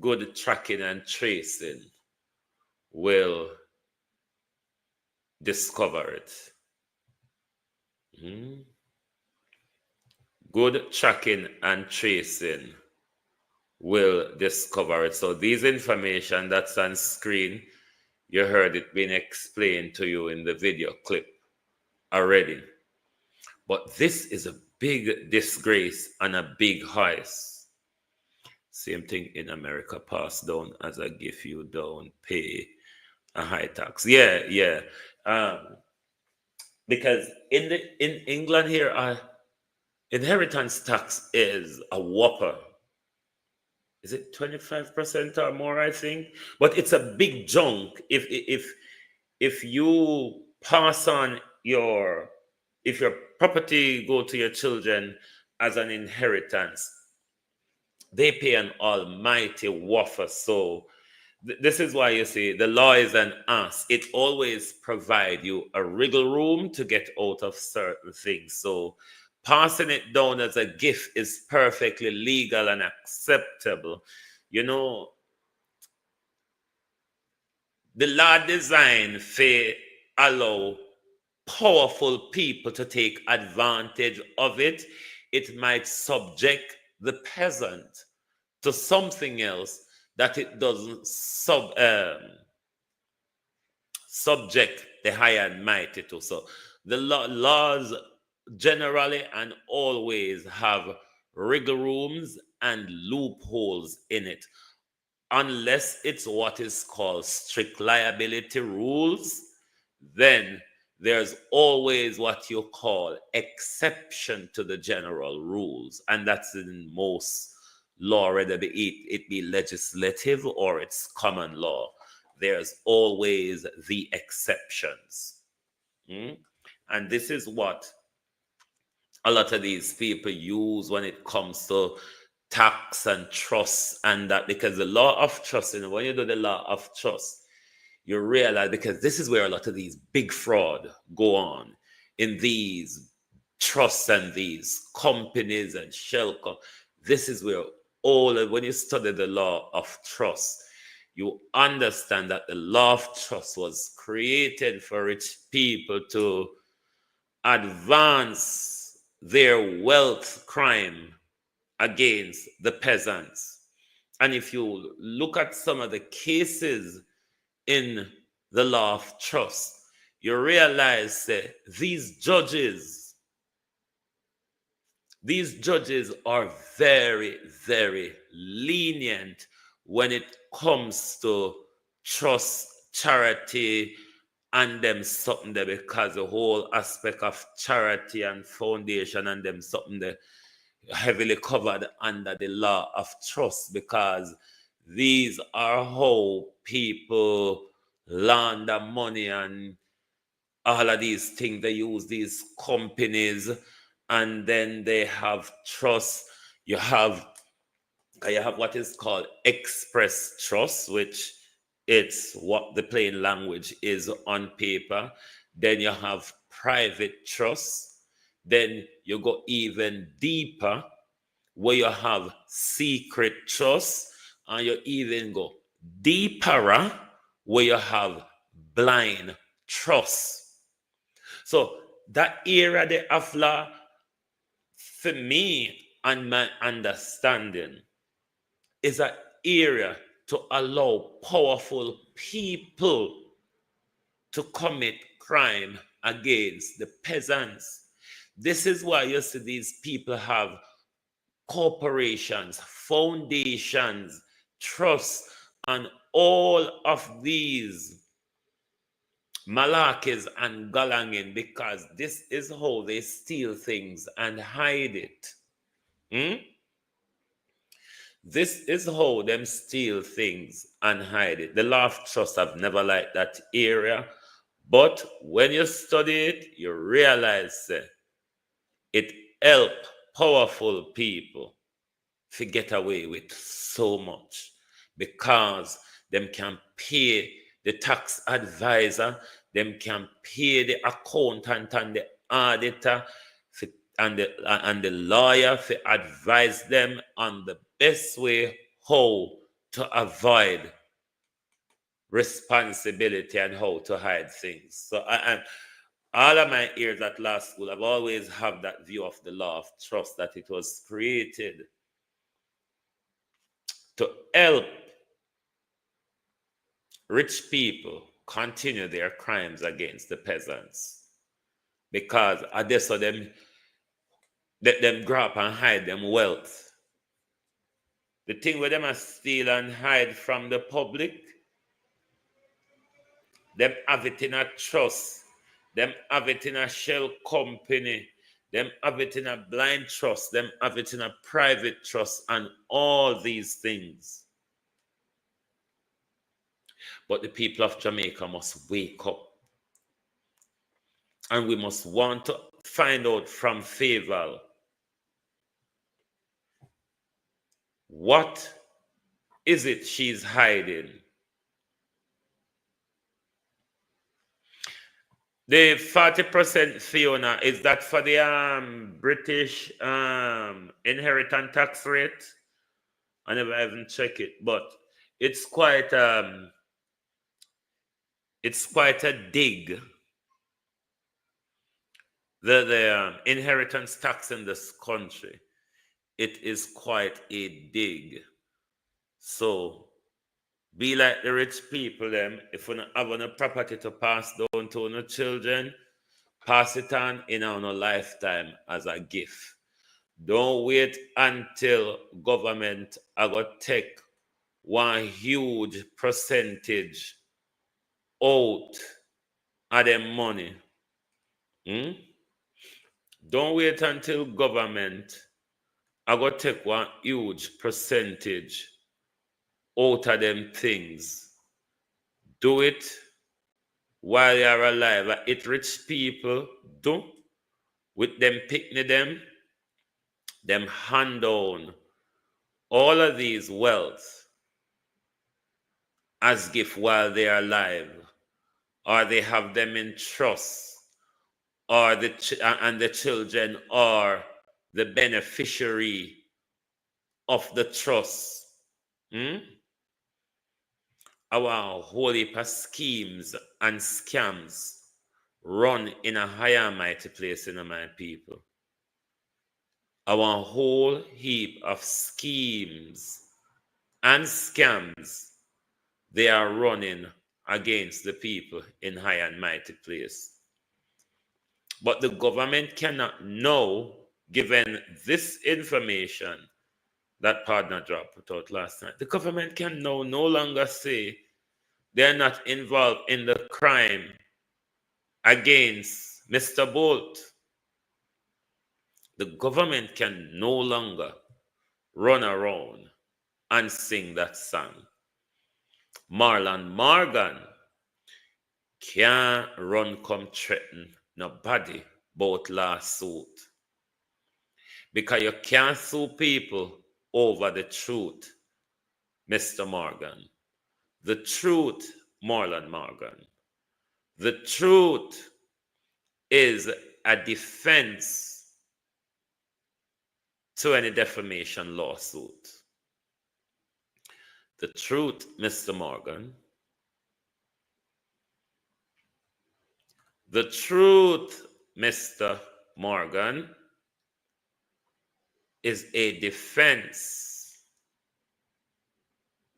good tracking and tracing will discover it. Good tracking and tracing will discover it. So these information that's on screen, you heard it being explained to you in the video clip already. But this is a big disgrace and a big heist. Same thing in America, pass down as a gift, you don't pay a high tax. Yeah. Because in England here, inheritance tax is a whopper. Is it 25% or more, I think? But it's a big chunk. If you pass on if your property go to your children as an inheritance, they pay an almighty whopper. So this is why you see the law is an ass. It always provides you a wriggle room to get out of certain things. So passing it down as a gift is perfectly legal and acceptable. You know, the law designed for allow powerful people to take advantage of it, it might subject the peasant to something else that it doesn't subject the high and mighty to. So the laws generally and always have wriggle rooms and loopholes in it, unless it's what is called strict liability rules. Then there's always what you call exception to the general rules, and that's in most law, whether it be legislative or it's common law. There's always the exceptions. And this is what a lot of these people use when it comes to tax and trust and that, because the law of trust, when you do the law of trust, you realize, because this is where a lot of these big fraud go on in these trusts and these companies and shell this is where when you study the law of trust, you understand that the law of trust was created for rich people to advance their wealth crime against the peasants. And if you look at some of the cases in the law of trust, you realize that these judges are very, very lenient when it comes to trust, charity, and them something there, because the whole aspect of charity and foundation and them something there heavily covered under the law of trust, because these are how people launder money and all of these things. They use these companies, and then they have trust. You have what is called express trust, which it's what the plain language is on paper. Then you have private trust. Then you go even deeper, where you have secret trust, and you even go deeper, where you have blind trust. So that area there of law, for me and my understanding, is an area to allow powerful people to commit crime against the peasants. This is why you see these people have corporations, foundations, trusts, and all of these malarkeys and galangin, because this is how they steal things and hide it. This is how them steal things and hide it. The law of trust have never liked that area, but when you study it, you realize it help powerful people to get away with so much, because them can pay the tax advisor, them can pay the accountant and the auditor, and the lawyer to advise them on the best way how to avoid responsibility and how to hide things. So all of my years at law school, I've always had that view of the law of trust, that it was created to help rich people continue their crimes against the peasants, because they saw them grab and hide them wealth. The thing where them are steal and hide from the public, them have it in a trust, them have it in a shell company, them have it in a blind trust, them have it in a private trust, and all these things. But the people of Jamaica must wake up, and we must want to find out from Favor what is it she's hiding. The 40% Fiona, is that for the British inheritance tax rate? I never even check it, but it's quite It's quite a dig. The inheritance tax in this country, it is quite a dig. So be like the rich people them. If you have a property to pass down to your children, pass it on in our lifetime as a gift. Don't wait until government are going to take one huge percentage out of them money. Don't wait until government are going to take one huge percentage out of them things. Do it while you're alive. Like it rich people do with them picnic them hand down all of these wealth as gift while they are alive, or they have them in trust, or the children are the beneficiary of the trust. Our whole heap of schemes and scams run in a higher mighty place in my people. Our whole heap of schemes and scams, they are running against the people in high and mighty place. But the government cannot know, given this information that partner drop put out last night, the government can now no longer say they're not involved in the crime against Mr. Bolt. The government can no longer run around and sing that song. Marlon Morgan can't run come threaten nobody about lawsuit. Because you can't sue people over the truth, Mr. Morgan. The truth, Marlon Morgan. The truth is a defense to any defamation lawsuit. The truth, Mr. Morgan. The truth, Mr. Morgan, is a defense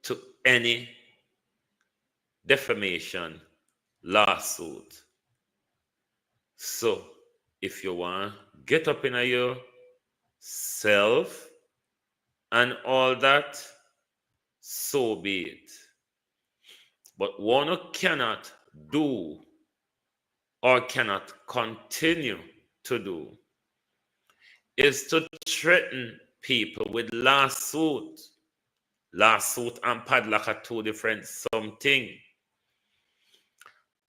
to any defamation lawsuit. So, if you want, get up in yourself and all that, so be it. But one cannot do or cannot continue to do is to threaten people with lawsuit. Lawsuit and padlock are two different something.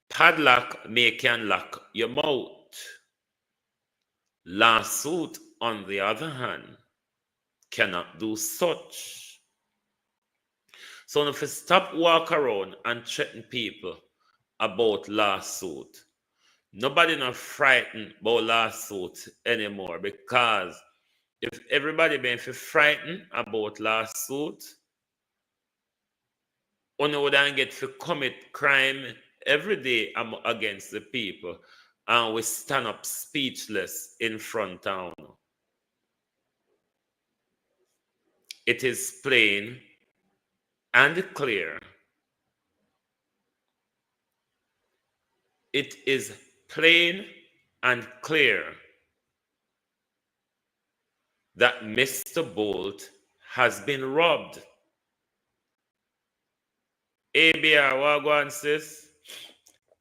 Padlock make and lock your mouth. Lawsuit, on the other hand, cannot do such. So if you stop walk around and threaten people about lawsuit, nobody not frightened about lawsuit anymore, because if everybody been frightened about lawsuit, one would get to commit crime every day against the people, and we stand up speechless in front of them. It is plain and clear. It is plain and clear that Mr. Bolt has been robbed. ABR, Wagwan sis,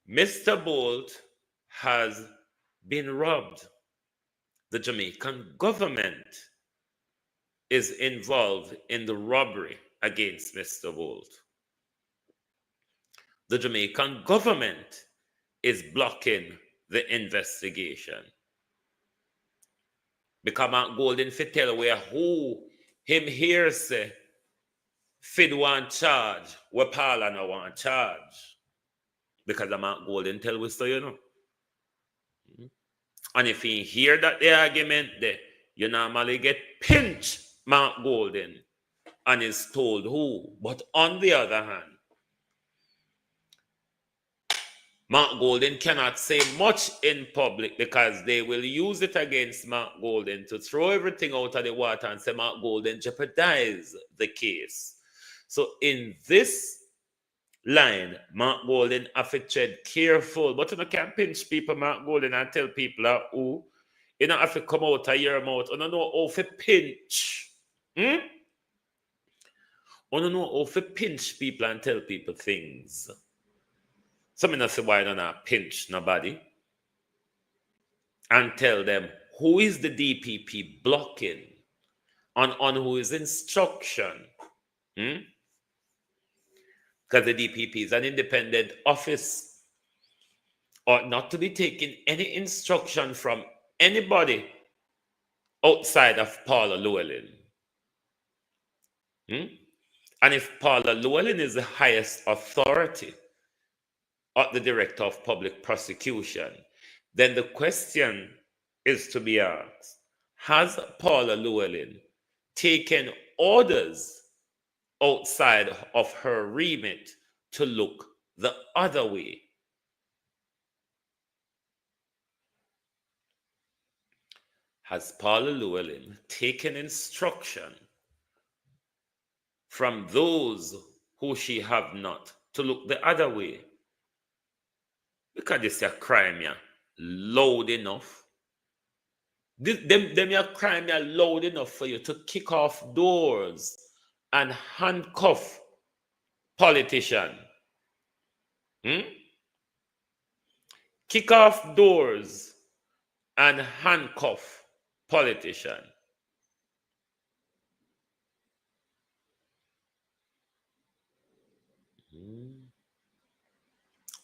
Mr. Bolt has been robbed. The Jamaican government is involved in the robbery against Mr. Bolt. The Jamaican government is blocking the investigation. Because Mark Golden fit tell where who him here say Fid want charge, where Paula no want charge. Because Mark Golden tell we so, you know. And if you hear that the argument there, you normally get pinched Mark Golden and is told who. But on the other hand, Mark Golden cannot say much in public because they will use it against Mark Golden to throw everything out of the water and say Mark Golden jeopardized the case. So in this line, Mark Golden have to tread careful, but you can't pinch people, Mark Golden, and tell people who you don't have to come out of your mouth. You don't know how to pinch. You don't know how to pinch people and tell people things. So I don't say why not pinch nobody and tell them who is the DPP blocking on whose instruction. Because the DPP is an independent office, ought not to be taking any instruction from anybody outside of Paula Llewellyn. And if Paula Llewellyn is the highest authority or the director of public prosecution, then the question is to be asked, has Paula Llewellyn taken orders outside of her remit to look the other way? Has Paula Llewellyn taken instruction from those who she have not to look the other way? Because this is a crime, yeah, loud enough. Them your crime, yeah, loud enough for you to kick off doors and handcuff politician. Kick off doors and handcuff politician.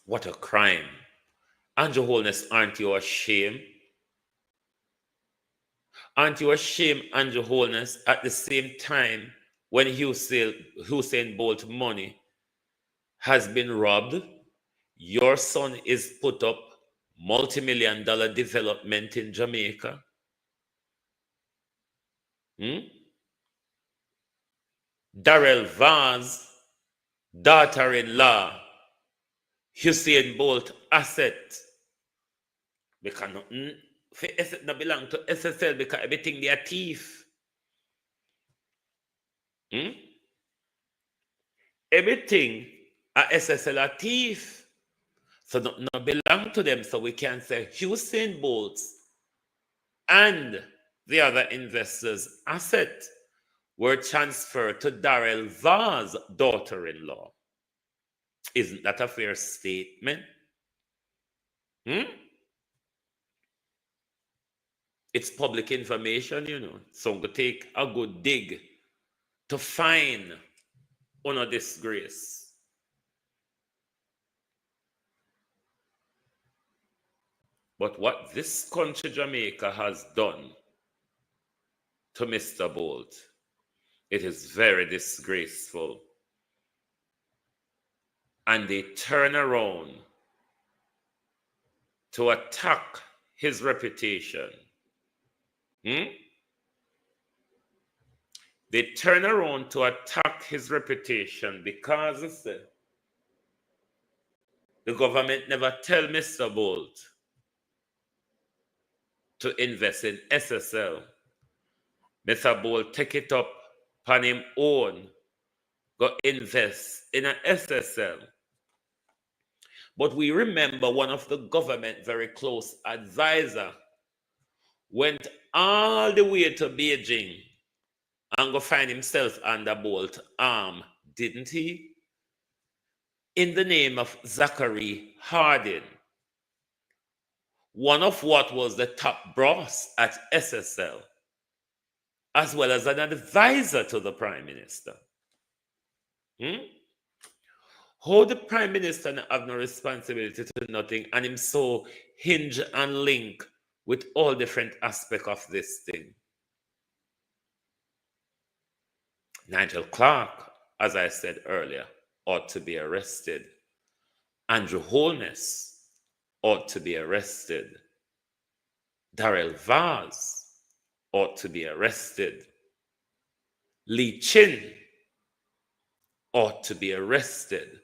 What a crime. And your Holiness, aren't you ashamed? Aren't you ashamed, and your Holiness, at the same time when Usain Bolt money has been robbed, your son is put up multi-million-dollar development in Jamaica? Darrell Vaz, daughter-in-law, Usain Bolt asset. Because nothing for not belong to SSL because everything they are thief. Everything at SSL are thief. So nothing belong to them. So we can say Usain Bolt and the other investors' asset were transferred to Darrell Vaz's daughter-in-law. Isn't that a fair statement? It's public information, you know. So I'm going to take a good dig to find honor disgrace. But what this country, Jamaica, has done to Mr. Bolt, it is very disgraceful. And they turn around to attack his reputation. They turn around to attack his reputation because the government never tell Mr. Bolt to invest in SSL. Mr. Bolt take it up on him own, go invest in an SSL. But we remember one of the government very close advisor went all the way to Beijing and go find himself under Bolt arm, didn't he? In the name of Zachary Harding, one of what was the top brass at SSL, as well as an advisor to the Prime Minister. How the Prime Minister have no responsibility to nothing and him so hinge and link with all different aspects of this thing? Nigel Clark, as I said earlier, ought to be arrested. Andrew Holness ought to be arrested. Darrell Vaz ought to be arrested. Lee Chin ought to be arrested.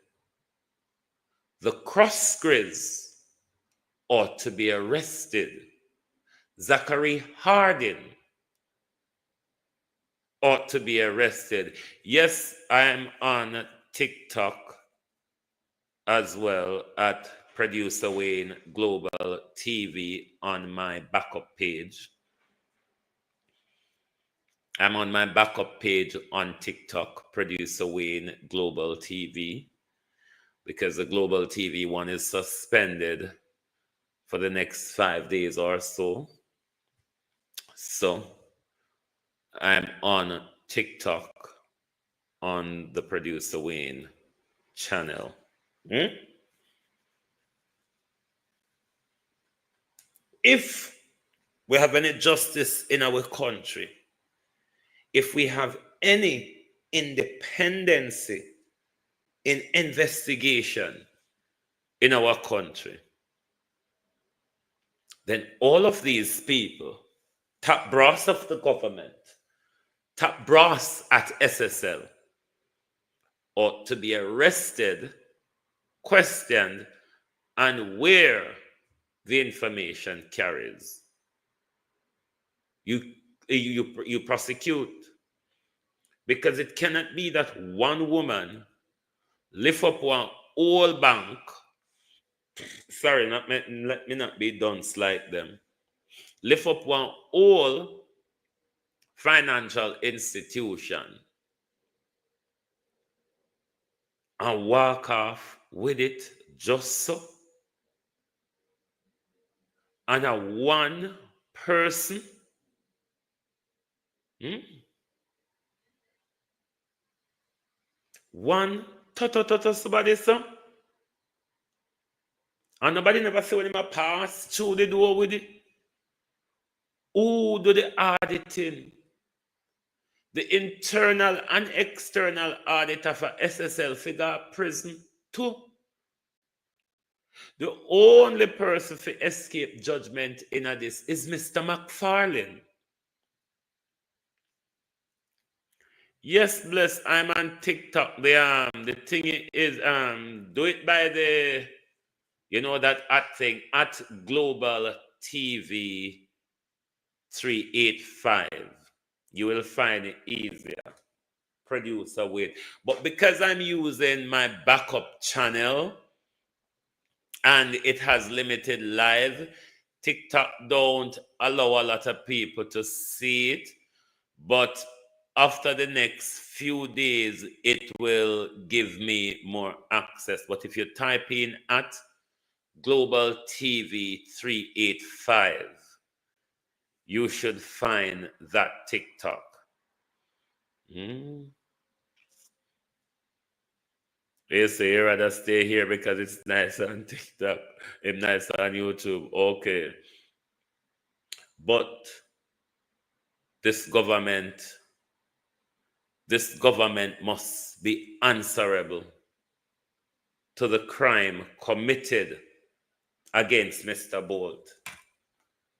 The Crossgriz ought to be arrested. Zachary Hardin ought to be arrested. Yes, I am on TikTok as well at Producer Wayne Global TV on my backup page. I'm on my backup page on TikTok, Producer Wayne Global TV, because the Global TV one is suspended for the next 5 days or so. So I'm on TikTok on the Producer Wayne channel. If we have any justice in our country, if we have any independency in investigation in our country, then all of these people, top brass of the government, top brass at SSL, ought to be arrested, questioned, and where the information carries. You prosecute, because it cannot be that one woman lift up one whole bank. Sorry, let me not be dunce like them. Lift up one whole financial institution and walk off with it just so. And a one person one somebody so, and nobody never say when him a pass through the door with it. Who do the auditing? The internal and external auditor for SSL figure prison too. The only person to escape judgment in this is Mr. McFarlane. Yes, bless, I'm on TikTok. The thing is, do it by the, that at thing, at Global TV 385. You will find it easier. Producer Wayne. But because I'm using my backup channel and it has limited live, TikTok don't allow a lot of people to see it. But after the next few days, it will give me more access. But if you type in at Global TV 385, you should find that TikTok. You say you rather stay here because it's nice on TikTok, it's nice on YouTube. Okay. But this government must be answerable to the crime committed against Mr. Bolt.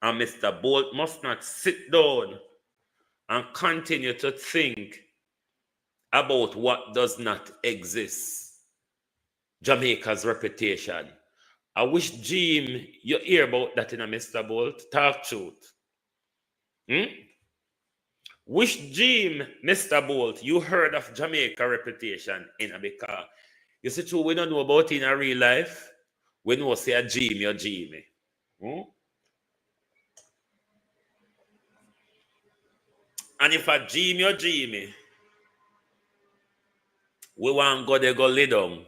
And Mr. Bolt must not sit down and continue to think about what does not exist. Jamaica's reputation. I wish, Jim, you hear about that in a Mr. Bolt. Talk truth. Wish, Jim, Mr. Bolt, you heard of Jamaica reputation in a because you see, true, we don't know about it in a real life. We know say a Jim, you're Jimmy. And if a Jim, you're Jimmy, we want go there, go lay down.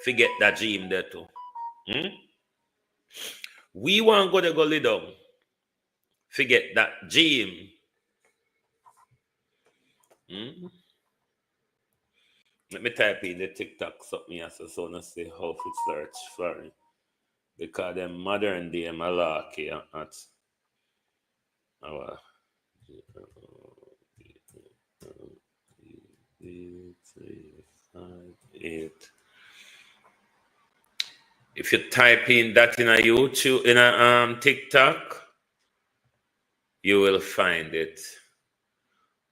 Forget that Jim there too. We want go there, go lay down. Forget that Jim. Let me type in the TikTok something else so I see how it search for it. Because them modern day malarkey at our 3, 5, 8. If you type in that in a YouTube, in a TikTok, you will find it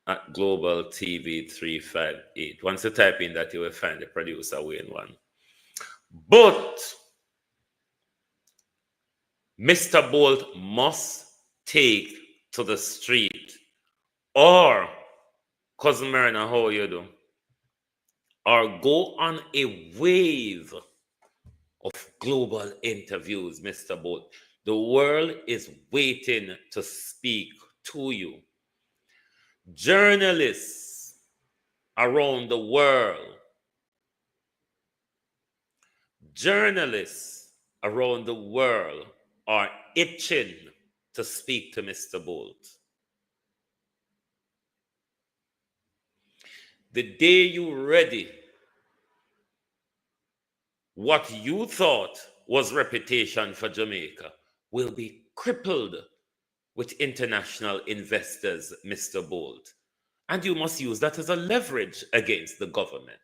at Global TV 358. Once you type in that, you will find the Producer Wayne one. But Mr. Bolt must take to the street, or, Cousin Marina, how you do? Or go on a wave of global interviews, Mr. Bolt. The world is waiting to speak to you. Journalists around the world, are itching to speak to Mr. Bolt. The day you ready, what you thought was reputation for Jamaica will be crippled with international investors, Mr. Bolt. And you must use that as a leverage against the government.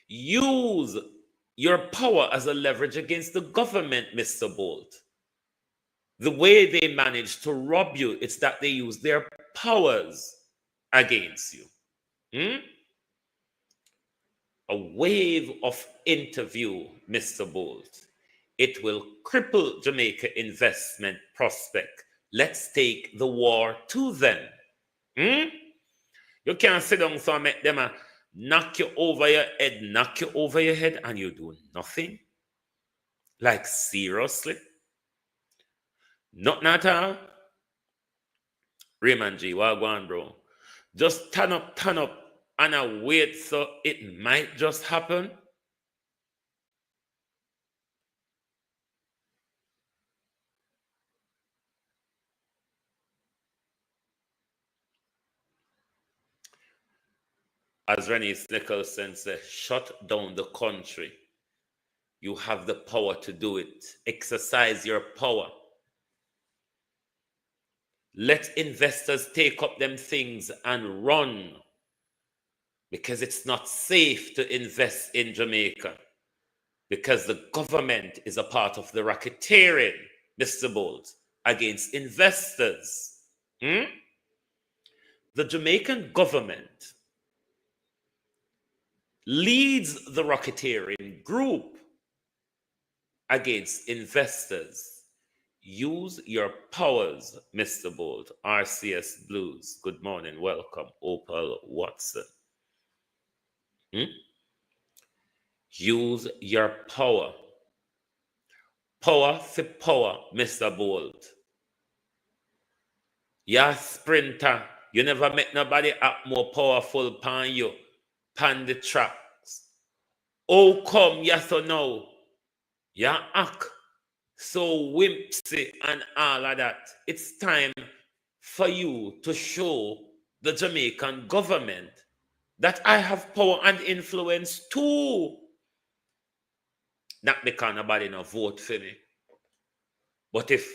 Use your power as a leverage against the government, Mr. Bolt. The way they manage to rob you, it's that they use their powers against you. A wave of interview, Mr. Bolt. It will cripple Jamaica investment prospect. Let's take the war to them. You can't sit down so make them knock you over your head, and you do nothing. Like, seriously? Not at all. Raymond G, what go on, bro? Just turn up, and I wait so it might just happen. As Rennie Nicholson said, shut down the country. You have the power to do it. Exercise your power. Let investors take up them things and run, because it's not safe to invest in Jamaica, because the government is a part of the racketeering, Mr. Bolt, against investors. The Jamaican government leads the racketeering group against investors. Use your powers, Mr. Bolt. RCS Blues, good morning, welcome. Opal Watson. Use your power. Power for power, Mr. Bolt. You're a sprinter. You never make nobody act more powerful pan you, pan the tracks. Oh, come, yes or no? You act so wimpsy and all of that. It's time for you to show the Jamaican government that I have power and influence too. Not because nobody no vote for me. But if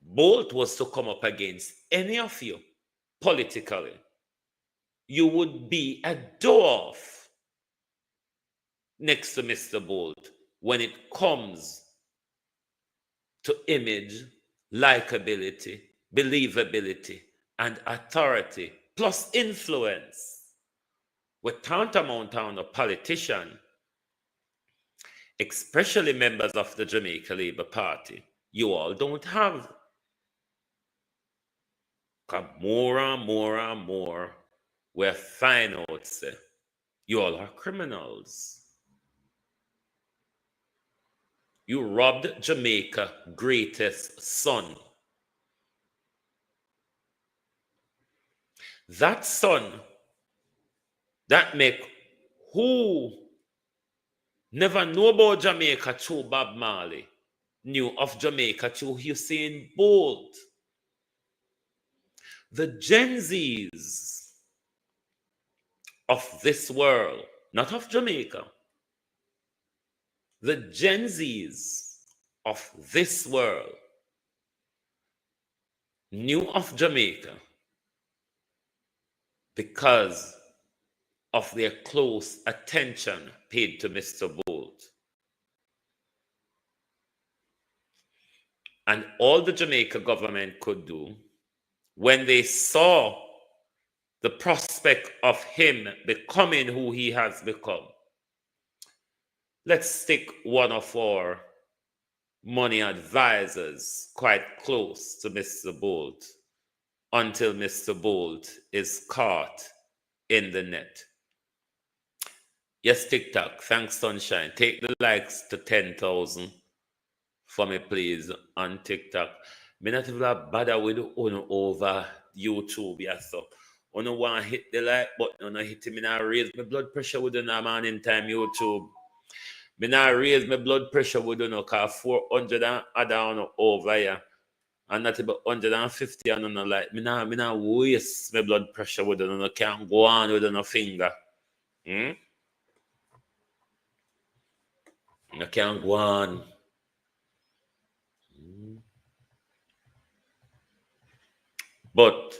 Bolt was to come up against any of you politically, you would be a dwarf next to Mr. Bolt when it comes to image, likability, believability, and authority, plus influence. With tantamount on a politician, especially members of the Jamaica Labour Party, you all don't have. Because more and more, we find out, say, you all are criminals. You robbed Jamaica's greatest son. That son, that make who never know about Jamaica through Bob Marley, knew of Jamaica through Usain Bolt. The Gen Zs of this world, not of Jamaica, the Gen Zs of this world knew of Jamaica because of their close attention paid to Mr. Bolt. And all the Jamaica government could do when they saw the prospect of him becoming who he has become, let's stick one of our money advisors quite close to Mr. Bolt until Mr. Bolt is caught in the net. Yes, TikTok. Thanks, Sunshine. Take the likes to 10,000 for me, please, on TikTok. Me not even bother with on over YouTube, yeah, so. I don't want to hit the like button, I hit me now raise my blood pressure with the morning time YouTube. Me now raise my blood pressure with the cause 400 and add on over here. And not about 150 and no like me now waste my blood pressure with the can't go on with no finger. I can't go on. But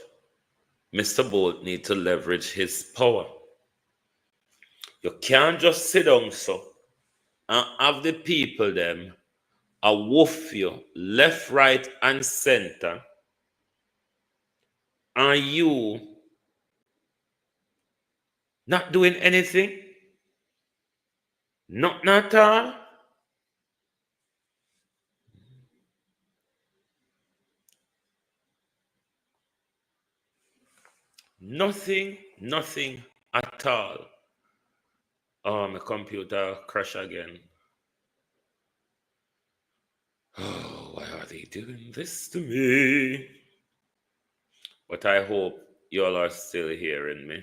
Mr. Bolt need to leverage his power. You can't just sit down so and have the people them a woof you left, right, and center, and you not doing anything. Not at all. Nothing at all. Oh, my computer crash again. Oh, why are they doing this to me? But I hope you all are still hearing me.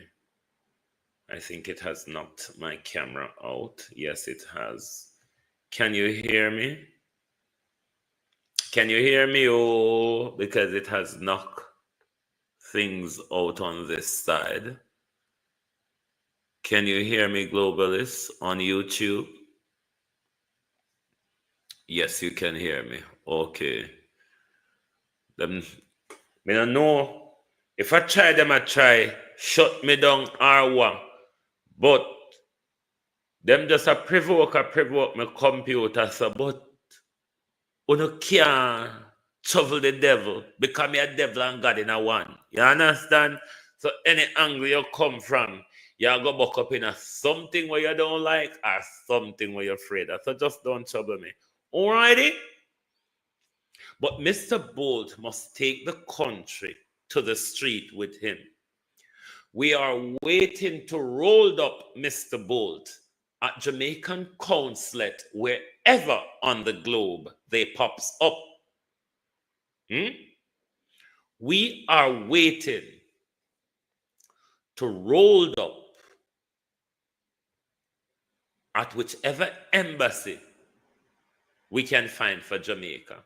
I think it has knocked my camera out. Yes, it has. Can you hear me? Can you hear me? Oh, because it has knocked things out on this side. Can you hear me, Globalists, on YouTube? Yes, you can hear me. Okay. Them, me don't know. If I try them, I try shut me down or what. But them just a provoke my computer. So, but you can't trouble the devil because me a devil and God in a one. You understand? So any angle you come from, you go back up in a something where you don't like or something where you're afraid of. So just don't trouble me. Alrighty? But Mr. Bolt must take the country to the street with him. We are waiting to roll up Mr. Bolt at Jamaican consulate wherever on the globe they pops up. We are waiting to roll up at whichever embassy we can find for Jamaica.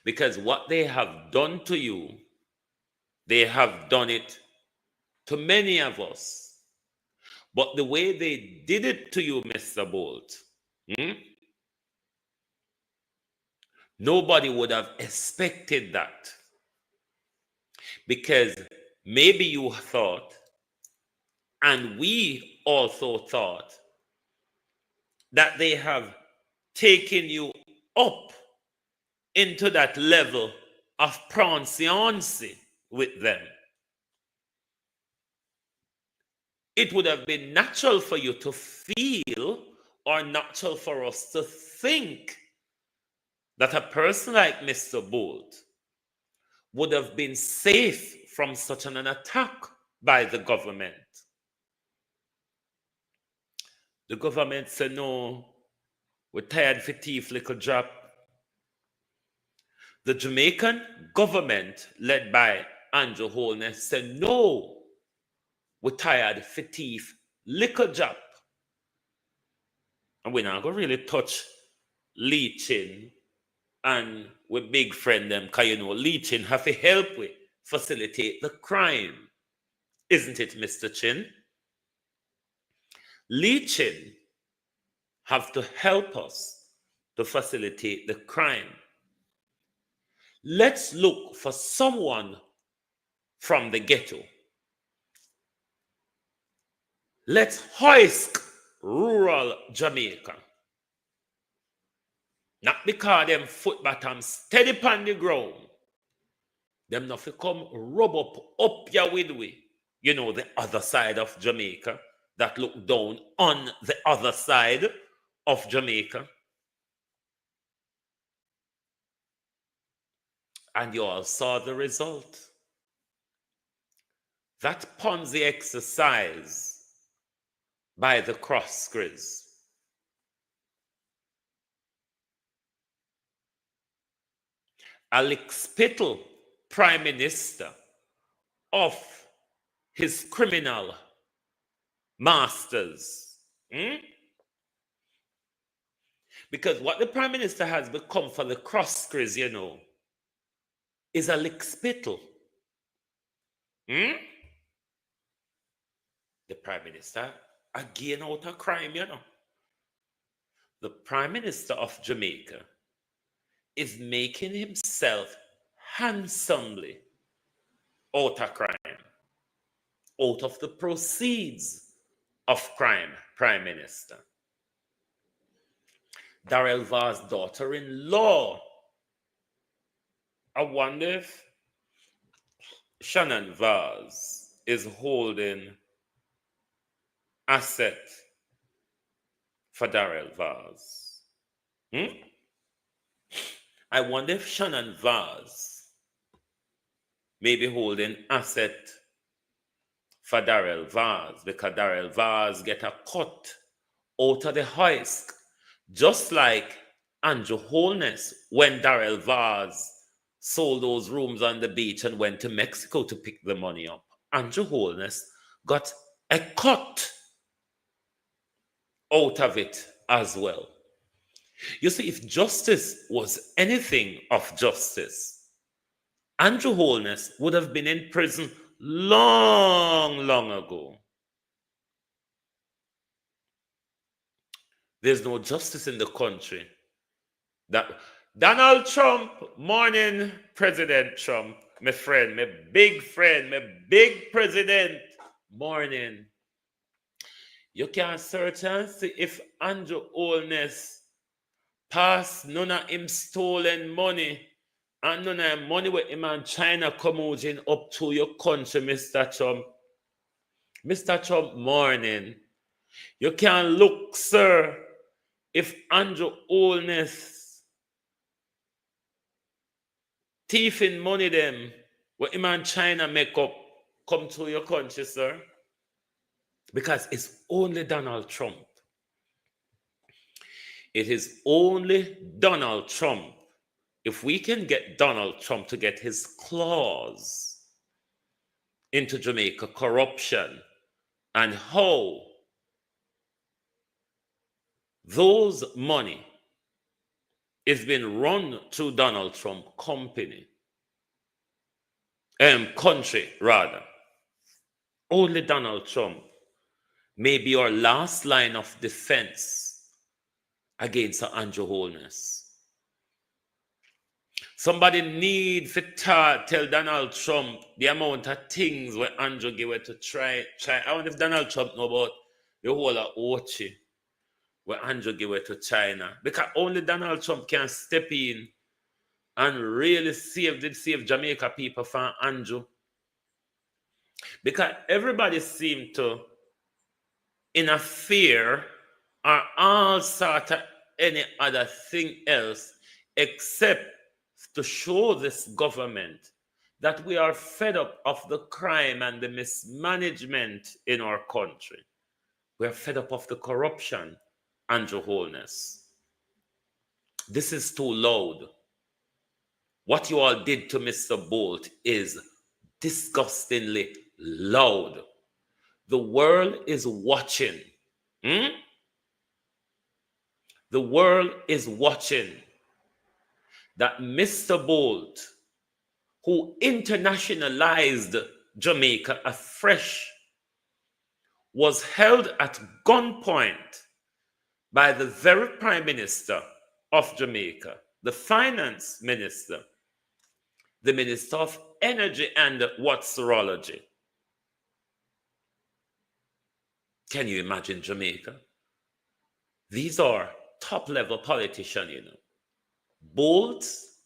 Because what they have done to you, they have done it to many of us. But the way they did it to you, Mr. Bolt, nobody would have expected that. Because maybe you thought, and we also thought, that they have taken you up into that level of pronciency with them. It would have been natural for you to feel, or natural for us to think, that a person like Mr. Bolt would have been safe from such an attack by the government. The government said, no, we're tired for thief, little drop. The Jamaican government, led by Andrew Holness, said, no, we're tired for thief, little drop. And we're not going to really touch leeching and with big friend them, because you know, leeching have to help with facilitate the crime. Isn't it, Mr. Chin? Leeching have to help us to facilitate the crime. Let's look for someone from the ghetto. Let's hoist rural Jamaica. Not because them foot bottoms steady upon the ground. Them not to come rub up here with we. You know, the other side of Jamaica. that look down on the other side of Jamaica. And you all saw the result. That Ponzi exercise by the cross-griz. A lickspittle prime minister of his criminal masters. Because what the prime minister has become for the cross-griz, you know, is a lickspittle. The prime minister again out of crime, you know. The prime minister of Jamaica is making himself handsomely out of crime, out of the proceeds of crime, prime minister. Darrell Vaz's daughter-in-law. I wonder if Shannon Vaz is holding asset for Darrell Vaz. I wonder if Shannon Vaz may be holding asset for Darrell Vaz, because Darrell Vaz get a cut out of the hoist, just like Andrew Holness when Darrell Vaz sold those rooms on the beach and went to Mexico to pick the money up. Andrew Holness got a cut out of it as well. You see, if justice was anything of justice, Andrew Holness would have been in prison long, long ago. There's no justice in the country. That Donald Trump, morning, President Trump, my friend, my big president, morning. You can search and see if Andrew Holness passed none of him stolen money and none of him money with him and China coming up to your country, Mr. Trump. Mr. Trump, morning. You can look, sir, if Andrew Holness thieving money them what him and China make up come to your country, sir. Because it's only Donald Trump. It is only Donald Trump. If we can get Donald Trump to get his claws into Jamaica corruption and how those money is being run through Donald Trump country rather. Only Donald Trump may be our last line of defense against Andrew Holness. Somebody need to tell Donald Trump the amount of things where Andrew give it to try. I wonder if Donald Trump know about the whole of Ochi where Andrew give it to China. Because only Donald Trump can step in and really save Jamaica people from Andrew. Because everybody seemed to interfere or all sort of any other thing else except to show this government that we are fed up of the crime and the mismanagement in our country. We are fed up of the corruption, Andrew Holness. This is too loud. What you all did to Mr. Bolt is disgustingly loud. The world is watching. The world is watching that Mr. Bolt, who internationalized Jamaica afresh, was held at gunpoint by the very Prime Minister of Jamaica, the Finance Minister, the Minister of Energy and Waterology. Can you imagine Jamaica? These are top-level politicians, you know. Bolt's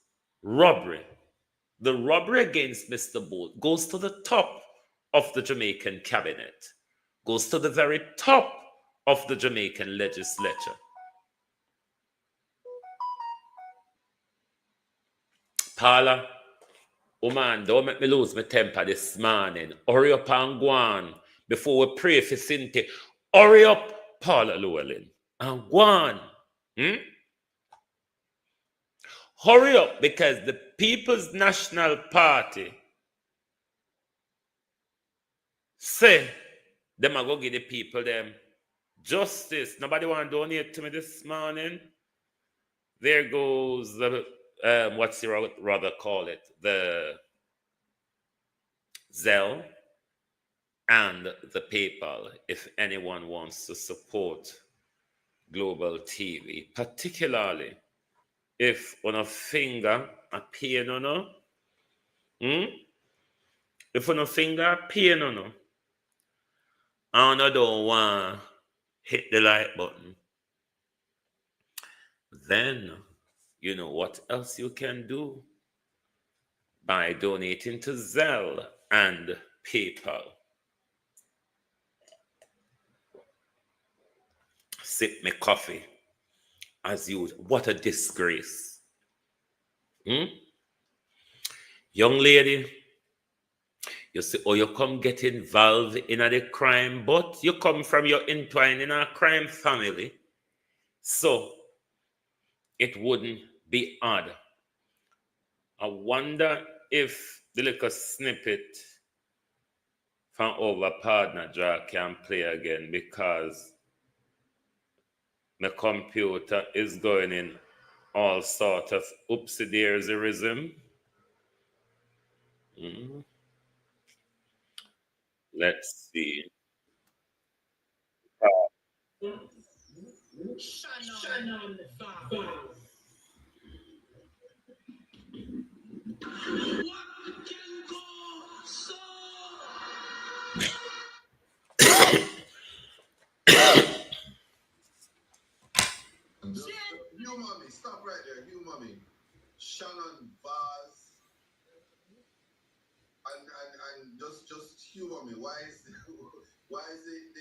robbery, the robbery against Mr. Bolt goes to the top of the Jamaican cabinet. goes to the very top of the Jamaican legislature. Paula, oh man, don't make me lose my temper this morning. Hurry up and go on before we pray for Cynthia. Hurry up, Paula Llewellyn, and go on. Hurry up, because the People's National Party say them are going to give the people them justice. Nobody want to donate to me this morning. There goes the what's you rather call it, the Zelle and the PayPal, if anyone wants to support Global TV, particularly if on a finger a pain or no. If on a finger a pain or no, and I don't want hit the like button, then you know what else you can do by donating to Zelle and PayPal. Sip me coffee as usual. What a disgrace. Young lady, you see, you come get involved in a crime, but you come from your entwined in a crime family. So it wouldn't be odd. I wonder if the little snippet from over partner jar can play again, because my computer is going in all sort of oopsie-daisy-ism. Let's see. Shannon Vaz. You mommy, stop right there. You mommy. Shannon Vaz. And just humor me. Why is it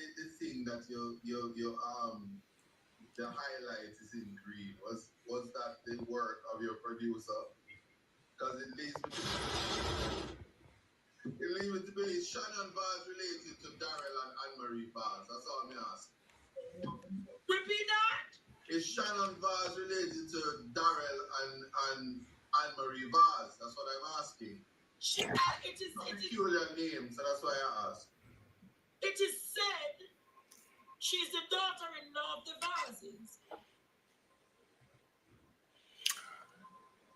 the thing that your the highlight is in green? Was that the work of your producer? Because it leads me to believe Shannon Vaz related to Darrell and Anne-Marie Vaz. That's all I'm asking. Repeat that. Is Shannon Vaz related to Darrell and Anne-Marie Vaz? That's what I'm asking. It is peculiar name, so that's why I asked. It is said she's the daughter-in-law of the Vazes.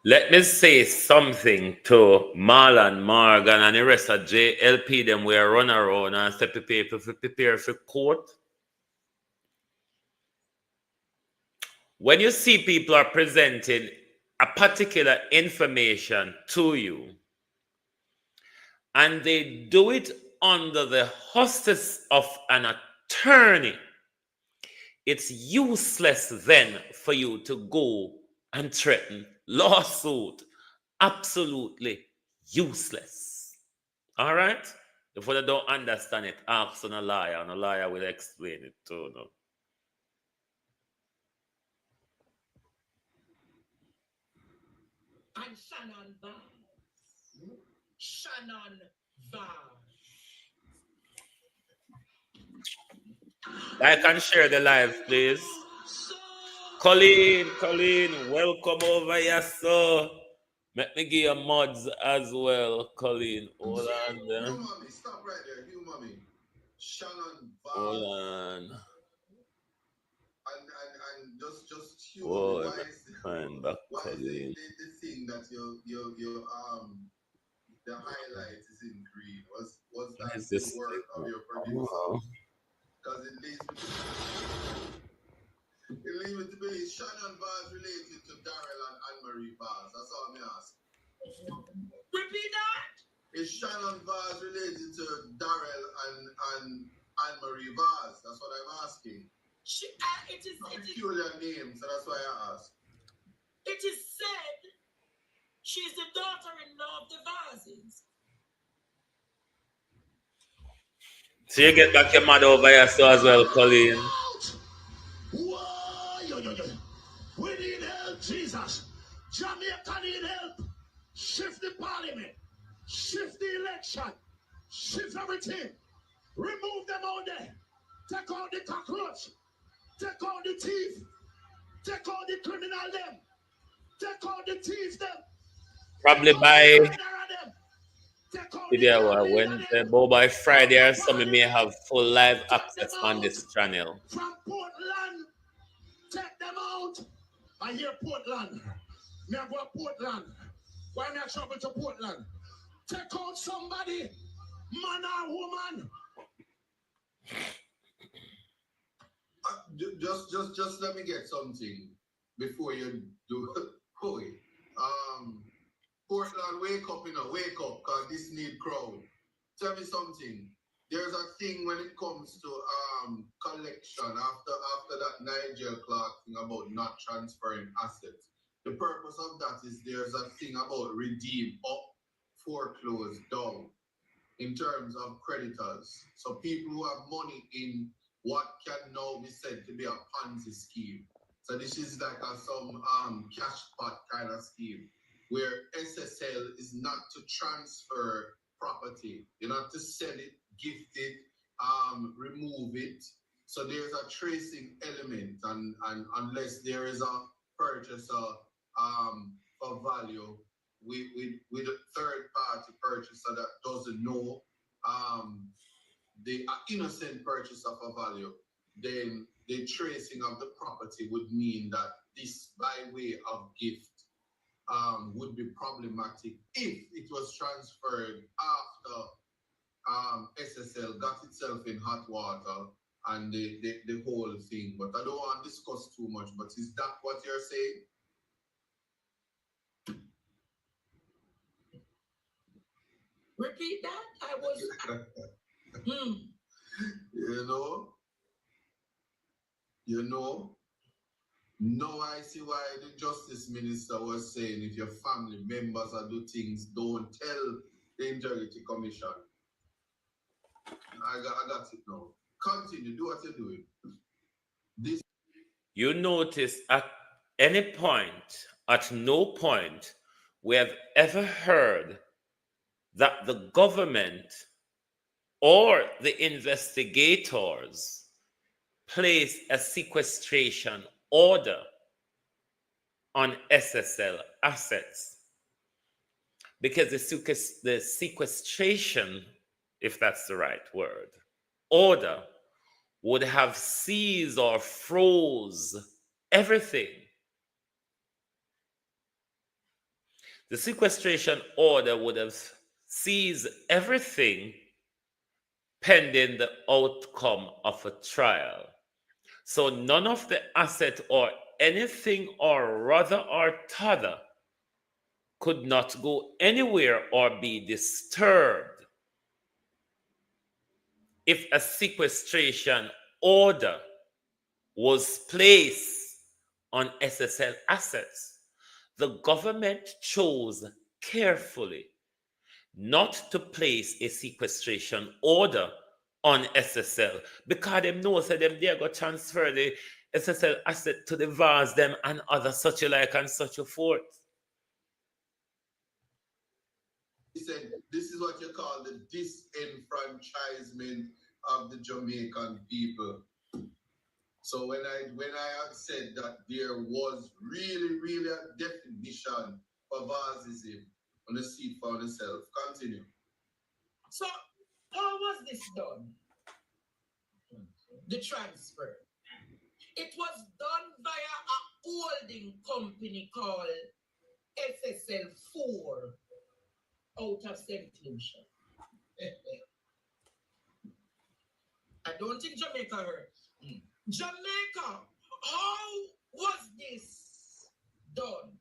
Let me say something to Marlon, Morgan, and the rest of JLP. Them we run around and say prepare for court. When you see people are presenting a particular information to you, and they do it under the hostess of an attorney, it's useless then for you to go and threaten lawsuit. Absolutely useless. All right? If you don't understand it, ask on a lawyer, and a lawyer will explain it too. No? And Shannon Vaz. Shannon Vaz. Like and share the live, please. Colleen, welcome over here, so let me give you mods as well, Colleen. Hold on there. You mommy, stop right there. You mommy. Shannon Vaz. Hold on. And just humor me. Why is it the thing that your the highlight is in green? Was that the work of your producer? Because it leads me to believe Shannon Vaz related to Darrell and Anne-Marie Vaz. That's all I'm asking. Repeat that. Is Shannon Vaz related to Darrell and Anne-Marie Vaz? That's what I'm asking. It is peculiar name, so that's why I asked. It is said she's the daughter-in-law of the Vazes. So you get back your mother over here so as well, Colleen. Whoa, yo, yo, yo. We need help, Jesus. Jamaica need help. Shift the parliament. Shift the election. Shift everything. Remove them out there. Take out the cockroach. Take out the thief. Take out the criminal them. Take out the thieves them. Probably by the Wednesday, but by Friday or something may have full live access on this channel. From Portland, take them out. I hear Portland. Me I go to Portland. Why not travel to Portland? Take out somebody, man or woman. Just let me get something before you do. Portland, wake up, wake up, cause this need crowd. Tell me something. There's a thing when it comes to collection after that Nigel Clark thing about not transferring assets. The purpose of that is there's a thing about redeem up, foreclose down in terms of creditors. So people who have money in what can now be said to be a Ponzi scheme. So this is like some cash pot kind of scheme where SSL is not to transfer property, you're not to sell it, gift it, remove it. So there's a tracing element, and unless there is a purchaser for value with a third party purchaser that doesn't know the innocent purchaser for value, then the tracing of the property would mean that this by way of gift would be problematic if it was transferred after SSL got itself in hot water and the whole thing. But I don't want to discuss too much, but is that what you're saying? Repeat that? I was... You know, now I see why the Justice Minister was saying if your family members are do things, don't tell the Integrity Commission. I got it now. Continue, do what you're doing. You notice at any point, at no point, we have ever heard that the government or the investigators place a sequestration order on SSL assets. Because the sequestration, if that's the right word, order would have seized or froze everything. The sequestration order would have seized everything pending the outcome of a trial. So none of the asset or anything or rather or t'other could not go anywhere or be disturbed if a sequestration order was placed on SSL assets. The government chose carefully not to place a sequestration order on SSL because them know that them there go transfer the SSL asset to the Vazism and other such like and such a forth. He said this is what you call the disenfranchisement of the Jamaican people. So when I had said that there was really a definition for Vazism on the seat for itself. Continue. So how was this done? The transfer. It was done via a holding company called SSL 4 out of St. Lucia. I don't think Jamaica heard. Jamaica, how was this done?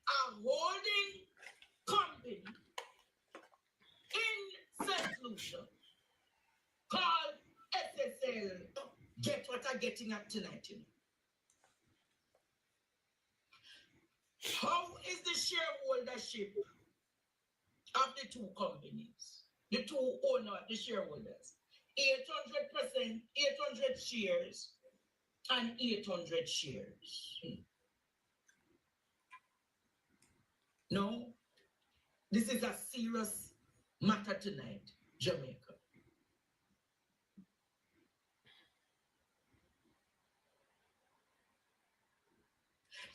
A holding company in St. Lucia called SSL. Get what I'm getting at tonight, you know. How is the shareholdership of the the two companies, the two owners, the shareholders. 800%, 800 shares, and 800 shares. No, this is a serious matter tonight, Jamaica.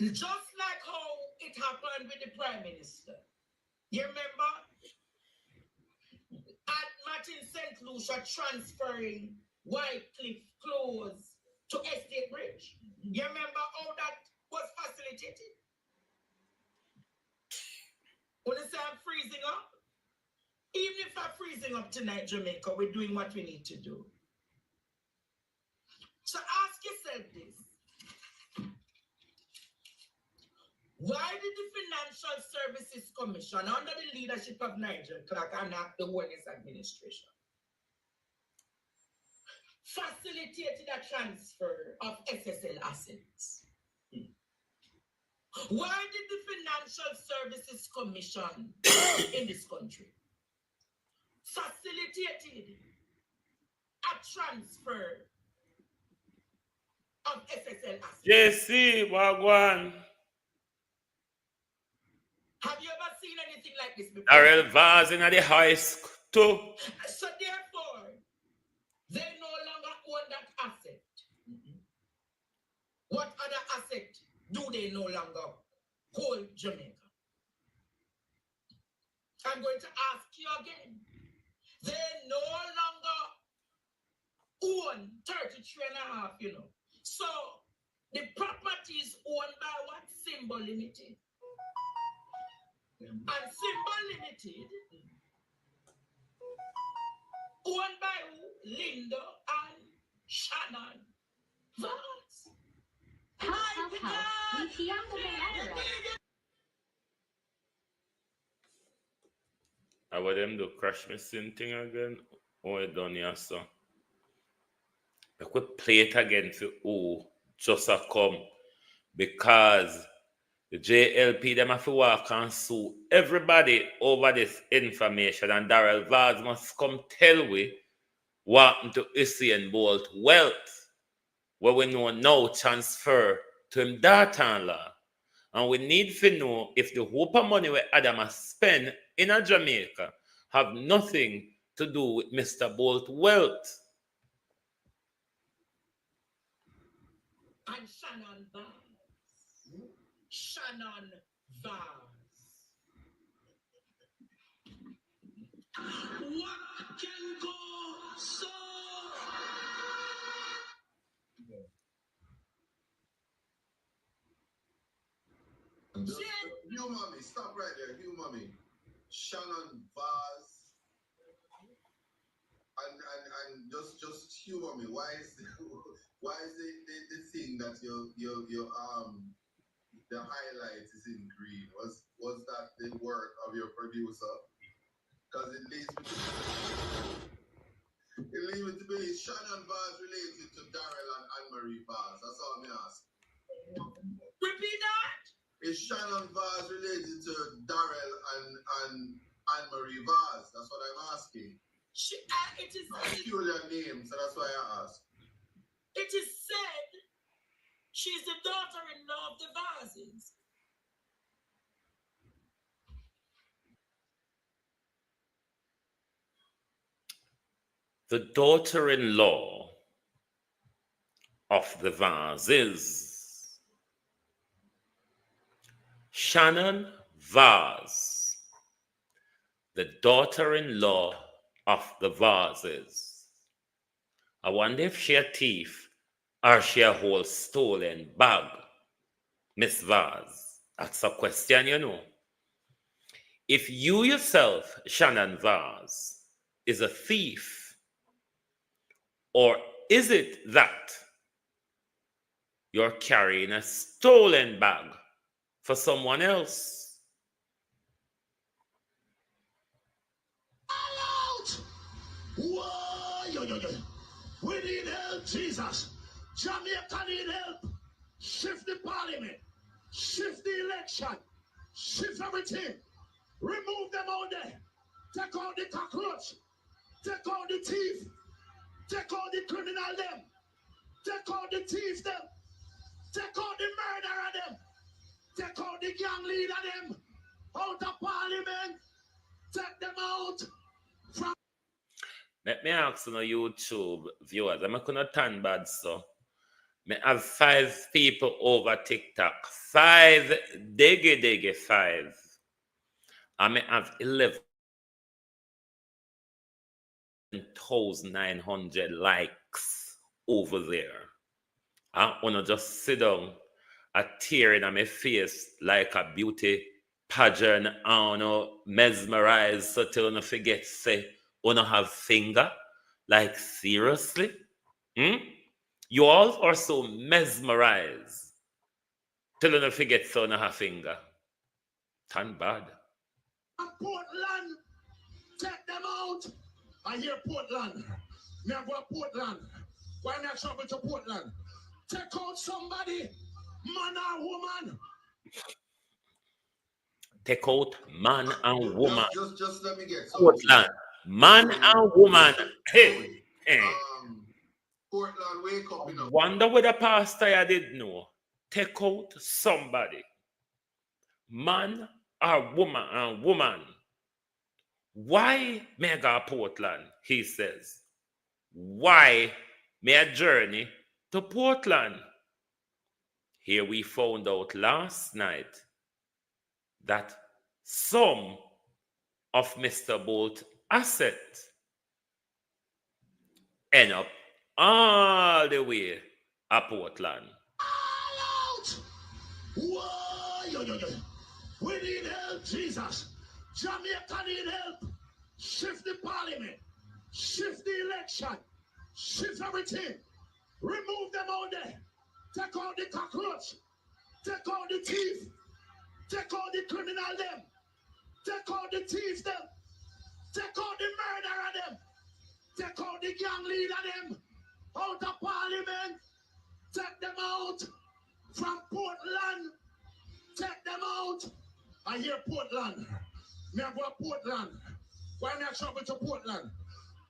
Just like how it happened with the Prime Minister. You remember? At Martin St. Lucia transferring Whitecliff close to Estate Bridge. You remember how that was facilitated? When I say I'm freezing up, even if I'm freezing up tonight, Jamaica, we're doing what we need to do. So ask yourself this. Why did the Financial Services Commission, under the leadership of Nigel Clark and the Wellness Administration, facilitated a transfer of SSL assets? Why did the Financial Services Commission in this country facilitated a transfer of SSL assets? JC, Wagwan. Have you ever seen anything like this before? Darrell Vaz in the high school too. So therefore, they no longer own that asset. What other asset do they no longer hold, Jamaica? I'm going to ask you again. They no longer own 33.5, you know. So the property is owned by what? Symbol Limited. And Symbol Limited owned by who? Linda and Shannon Vaz. I want them to crash me same thing again. Oh, it done here, so. I could play it again for who just a come. Because the JLP, them have to walk and sue everybody over this information. And Darrell Vaz must come tell we what happened to Usain Bolt wealth. Where we know now transfer to him daughter-in-law. And we need to know if the hope of money where Adam has spent in a Jamaica have nothing to do with Mr. Bolt wealth. And Shannon Vaz. Shannon Vaz. What can go so? You mommy, stop right there. You mommy. Shannon Vaz. And just humor me. Why is the thing that your the highlight is in green? Was that the work of your producer? Because it leads me to believe Shannon Vaz related to Darrell and Anne-Marie Vaz. That's all I'm asking. Repeat that. Is Shannon Vaz related to Darrell and Anne-Marie Vaz? That's what I'm asking. It is a peculiar name, so that's why I asked. It is said she's the daughter-in-law of the Vazes. The daughter-in-law of the Vazes. Shannon Vaz, the daughter-in-law of the Vazes. I wonder if she a thief or she a whole stolen bag, Miss Vaz. That's a question, you know. If you yourself, Shannon Vaz, is a thief, or is it that you're carrying a stolen bag for someone else? Whoa, we need help, Jesus. Jamaica need help. Shift the parliament. Shift the election. Shift everything. Remove them out there. Take out the cockroach. Take out the thief. Take out the criminal them. Take out the thief them. Take out the murderer them. Take out the gang leader them. Out of parliament. Take them out. From Let me ask you, YouTube viewers, I'm not going to turn bad, so. I have 5 people over TikTok. 5, diggy, 5. I may have 11,900 likes over there. I want to just sit down, a tear in my face like a beauty pageant. I want to mesmerize so till I forget, say, want to have finger. Like, seriously? You all are so mesmerized till you forget so on her finger. Turn bad. Portland, take them out. I hear Portland. Me I go to Portland. Why not travel to Portland? Take out somebody, man or woman. Take out man and woman. Just let me get some. Portland, man and woman. Hey. Portland, wake up, Wonder whether pastor I did know. Take out somebody. Man or woman and woman. Why may I go to Portland? He says. Why may I journey to Portland? Here we found out last night that some of Mr. Bolt's assets end up all the way to Portland. All out! Whoa, we need help, Jesus. Jamaica need help. Shift the parliament. Shift the election. Shift everything. Remove them out there. Take out the cockroach. Take out the thief. Take out the criminal them. Take out the thieves them. Take out the murderer them. Take out the gang leader them. Out of parliament. Take them out. From Portland. Take them out. I hear Portland. Me I go to Portland. Why not travel to Portland?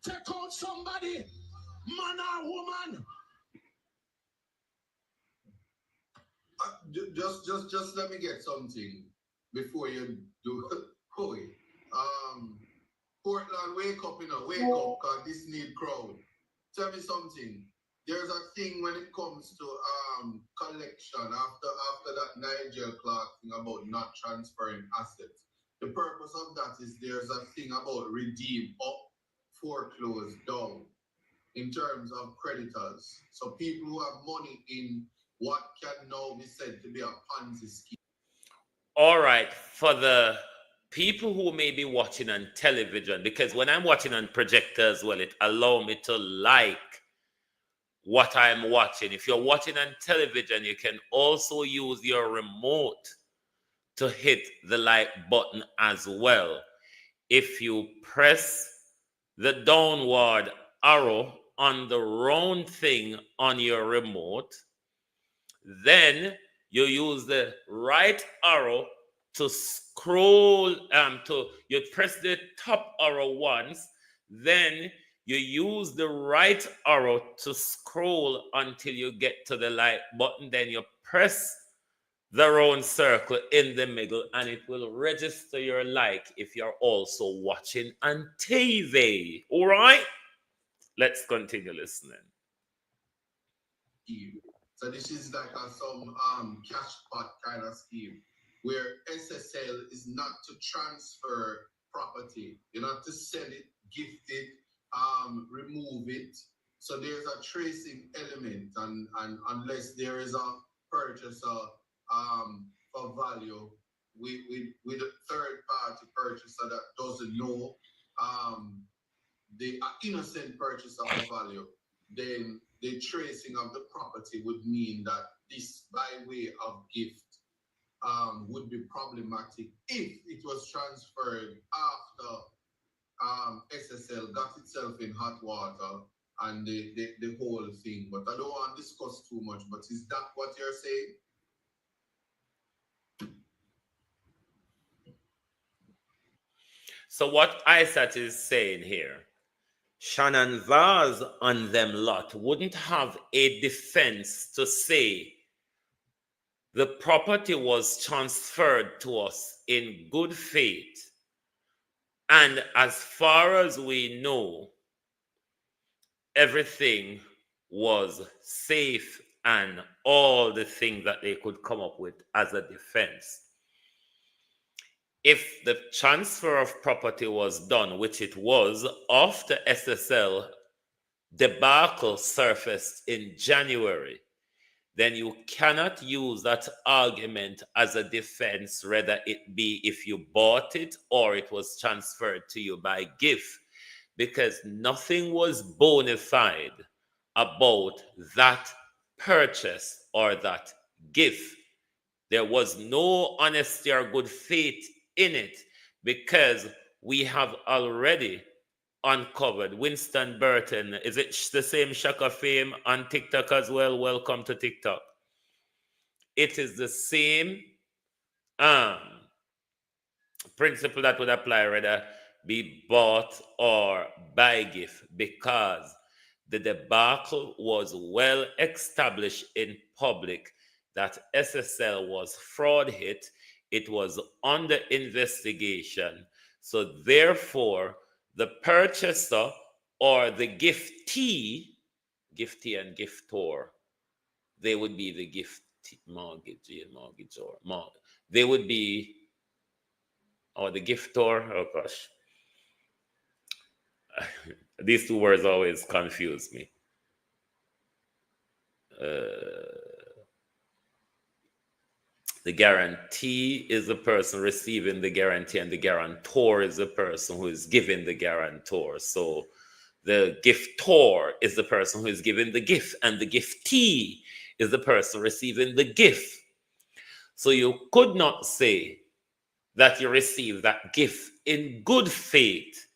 Take out somebody, man or woman. Just let me get something before you do. Portland, wake up, wake up, cause this need crowd. Tell me something. There's a thing when it comes to collection after that Nigel Clark thing about not transferring assets. The purpose of that is there's a thing about redeem up, foreclose down in terms of creditors. So people who have money in what can now be said to be a Ponzi scheme. All right, for the people who may be watching on television, because when I'm watching on projector as well, it allows me to like what I'm watching. If you're watching on television, you can also use your remote to hit the like button as well. If you press the downward arrow on the round thing on your remote, then you use the right arrow to scroll, you press the top arrow once, then you use the right arrow to scroll until you get to the like button, then you press the round circle in the middle and it will register your like if you're also watching on TV. All right? Let's continue listening. So this is like some cash pot kind of scheme where SSL is not to transfer property, you're not to sell it, gift it, remove it. So there's a tracing element, and unless there is a purchaser for value with a third party purchaser that doesn't know the innocent purchaser for value, then the tracing of the property would mean that this by way of gift would be problematic if it was transferred after SSL got itself in hot water and the whole thing. But I don't want to discuss too much, but is that what you're saying? So what ISAT is saying here, Shannon Vaz on them lot wouldn't have a defense to say the property was transferred to us in good faith. And as far as we know, everything was safe and all the things that they could come up with as a defense. If the transfer of property was done, which it was, after SSL debacle surfaced in January, then you cannot use that argument as a defense, whether it be if you bought it or it was transferred to you by gift, because nothing was bona fide about that purchase or that gift. There was no honesty or good faith in it, because we have already uncovered Winston Burton. Is it the same Shaka Fame on TikTok as well? Welcome to TikTok. It is the same principle that would apply, whether be bought or buy gift, because the debacle was well established in public that SSL was fraud hit. It was under investigation. So therefore, the purchaser or the giftee and giftor, they would be the mortgagee and mortgagor. They would be, or the giftor, oh gosh. These two words always confuse me. The guarantee is the person receiving the guarantee, and the guarantor is the person who is giving the guarantor. So the giftor is the person who is giving the gift, and the giftee is the person receiving the gift. So you could not say that you received that gift in good faith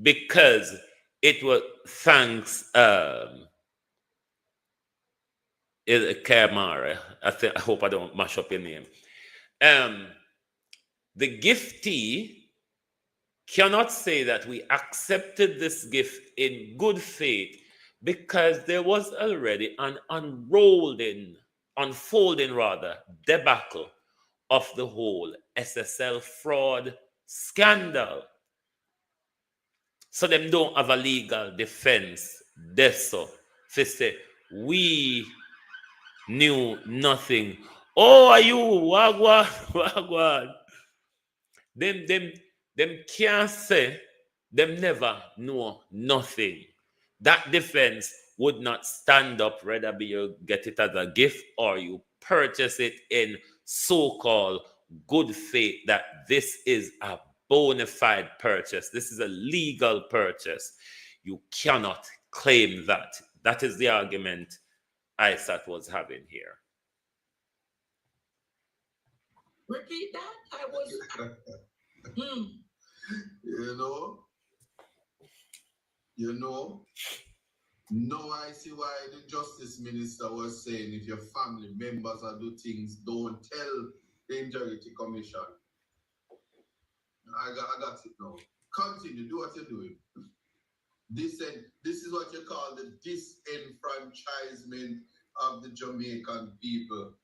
because it was thanks Kamara. I hope I don't mash up your name. The giftee cannot say that we accepted this gift in good faith because there was already an unfolding debacle of the whole SSL fraud scandal. So them don't have a legal defense. So they say, we knew nothing. Oh, are you wagwan? Them can't say them never know nothing. That defense would not stand up, whether be you get it as a gift or you purchase it in so-called good faith, that this is a bona fide purchase. This is a legal purchase. You cannot claim that. That is the argument ISAT was having here. Repeat that. I was. Now I see why the Justice Minister was saying if your family members are do things, don't tell the Integrity Commission. I got it now. Continue, do what you're doing. This is what you call the disenfranchisement of the Jamaican people.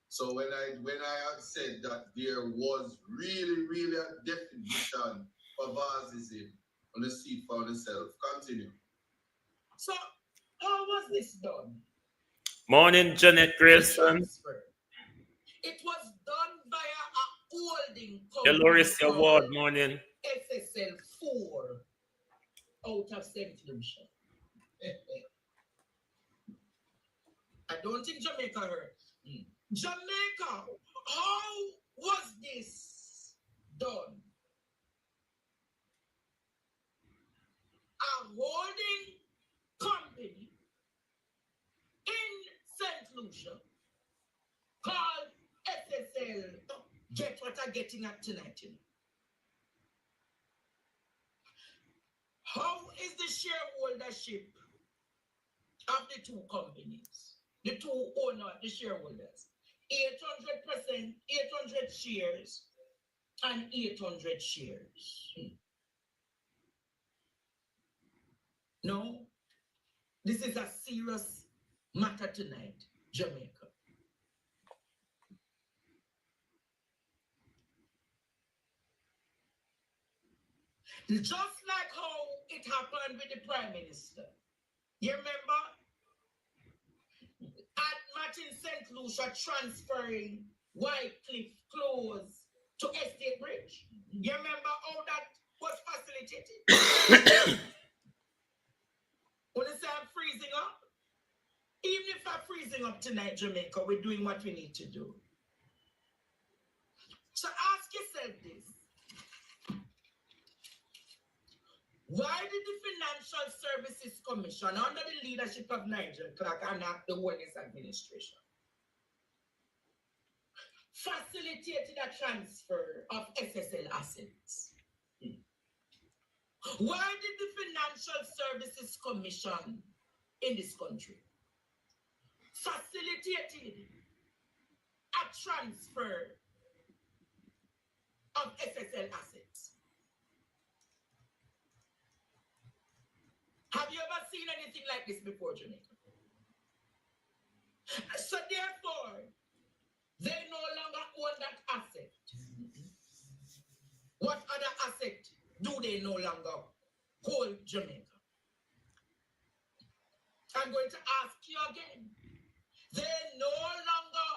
So when I had said that there was really a definition of Vazism on the seat for itself, continue. So how was this done? Morning, Janet Grayson. It was done via a holding company. Loris Award, morning. SSL 4 out of St. Lucia. I don't think Jamaica heard. Jamaica, how was this done? A holding company in St. Lucia called SSL. Get what I'm getting at tonight. How is the shareholdership of the two companies, the two owners, the shareholders? 800%, 800 shares and 800 shares. No, this is a serious matter tonight, Jamaica. Just like how it happened with the Prime Minister. You remember? At Martin St. Lucia transferring Whitecliff close to Estate Bridge. You remember how that was facilitated? When I say I'm freezing up, even if I'm freezing up tonight, Jamaica, we're doing what we need to do. So ask yourself this. Why did the Financial Services Commission, under the leadership of Nigel Clark and the Wellness Administration, facilitated a transfer of SSL assets? Why did the Financial Services Commission in this country facilitated a transfer of SSL assets? Have you ever seen anything like this before, Jamaica? So therefore, they no longer own that asset. What other asset do they no longer hold, Jamaica? I'm going to ask you again. They no longer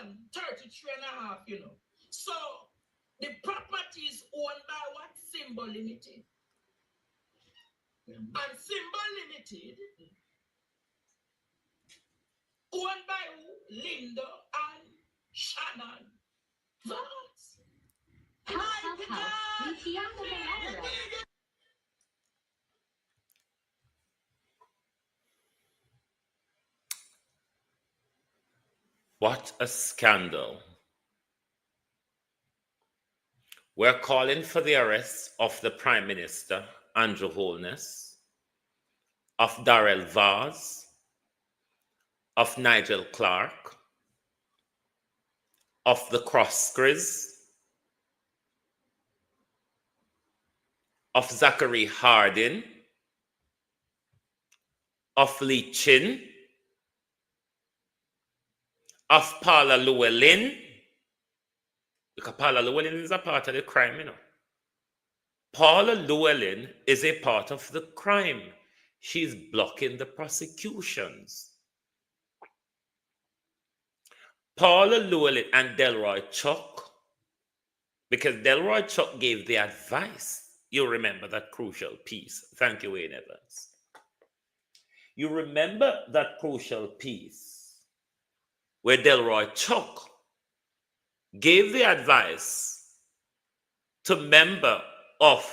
own 33.5, you know. So the property is owned by what? Symbol Limited. And Symbol Limited, owned by who? Linda and Shannon Vaz. What a scandal. We're calling for the arrest of the Prime Minister, Andrew Holness, of Darrell Vaz, of Nigel Clark, of the Crosskris, of Zachary Hardin, of Lee Chin, of Paula Llewellyn, because Paula Llewellyn is a part of the crime, you know. Paula Llewellyn is a part of the crime. She's blocking the prosecutions. Paula Llewellyn and Delroy Chuck, because Delroy Chuck gave the advice. You remember that crucial piece. Thank you, Wayne Evans. You remember that crucial piece where Delroy Chuck gave the advice to member of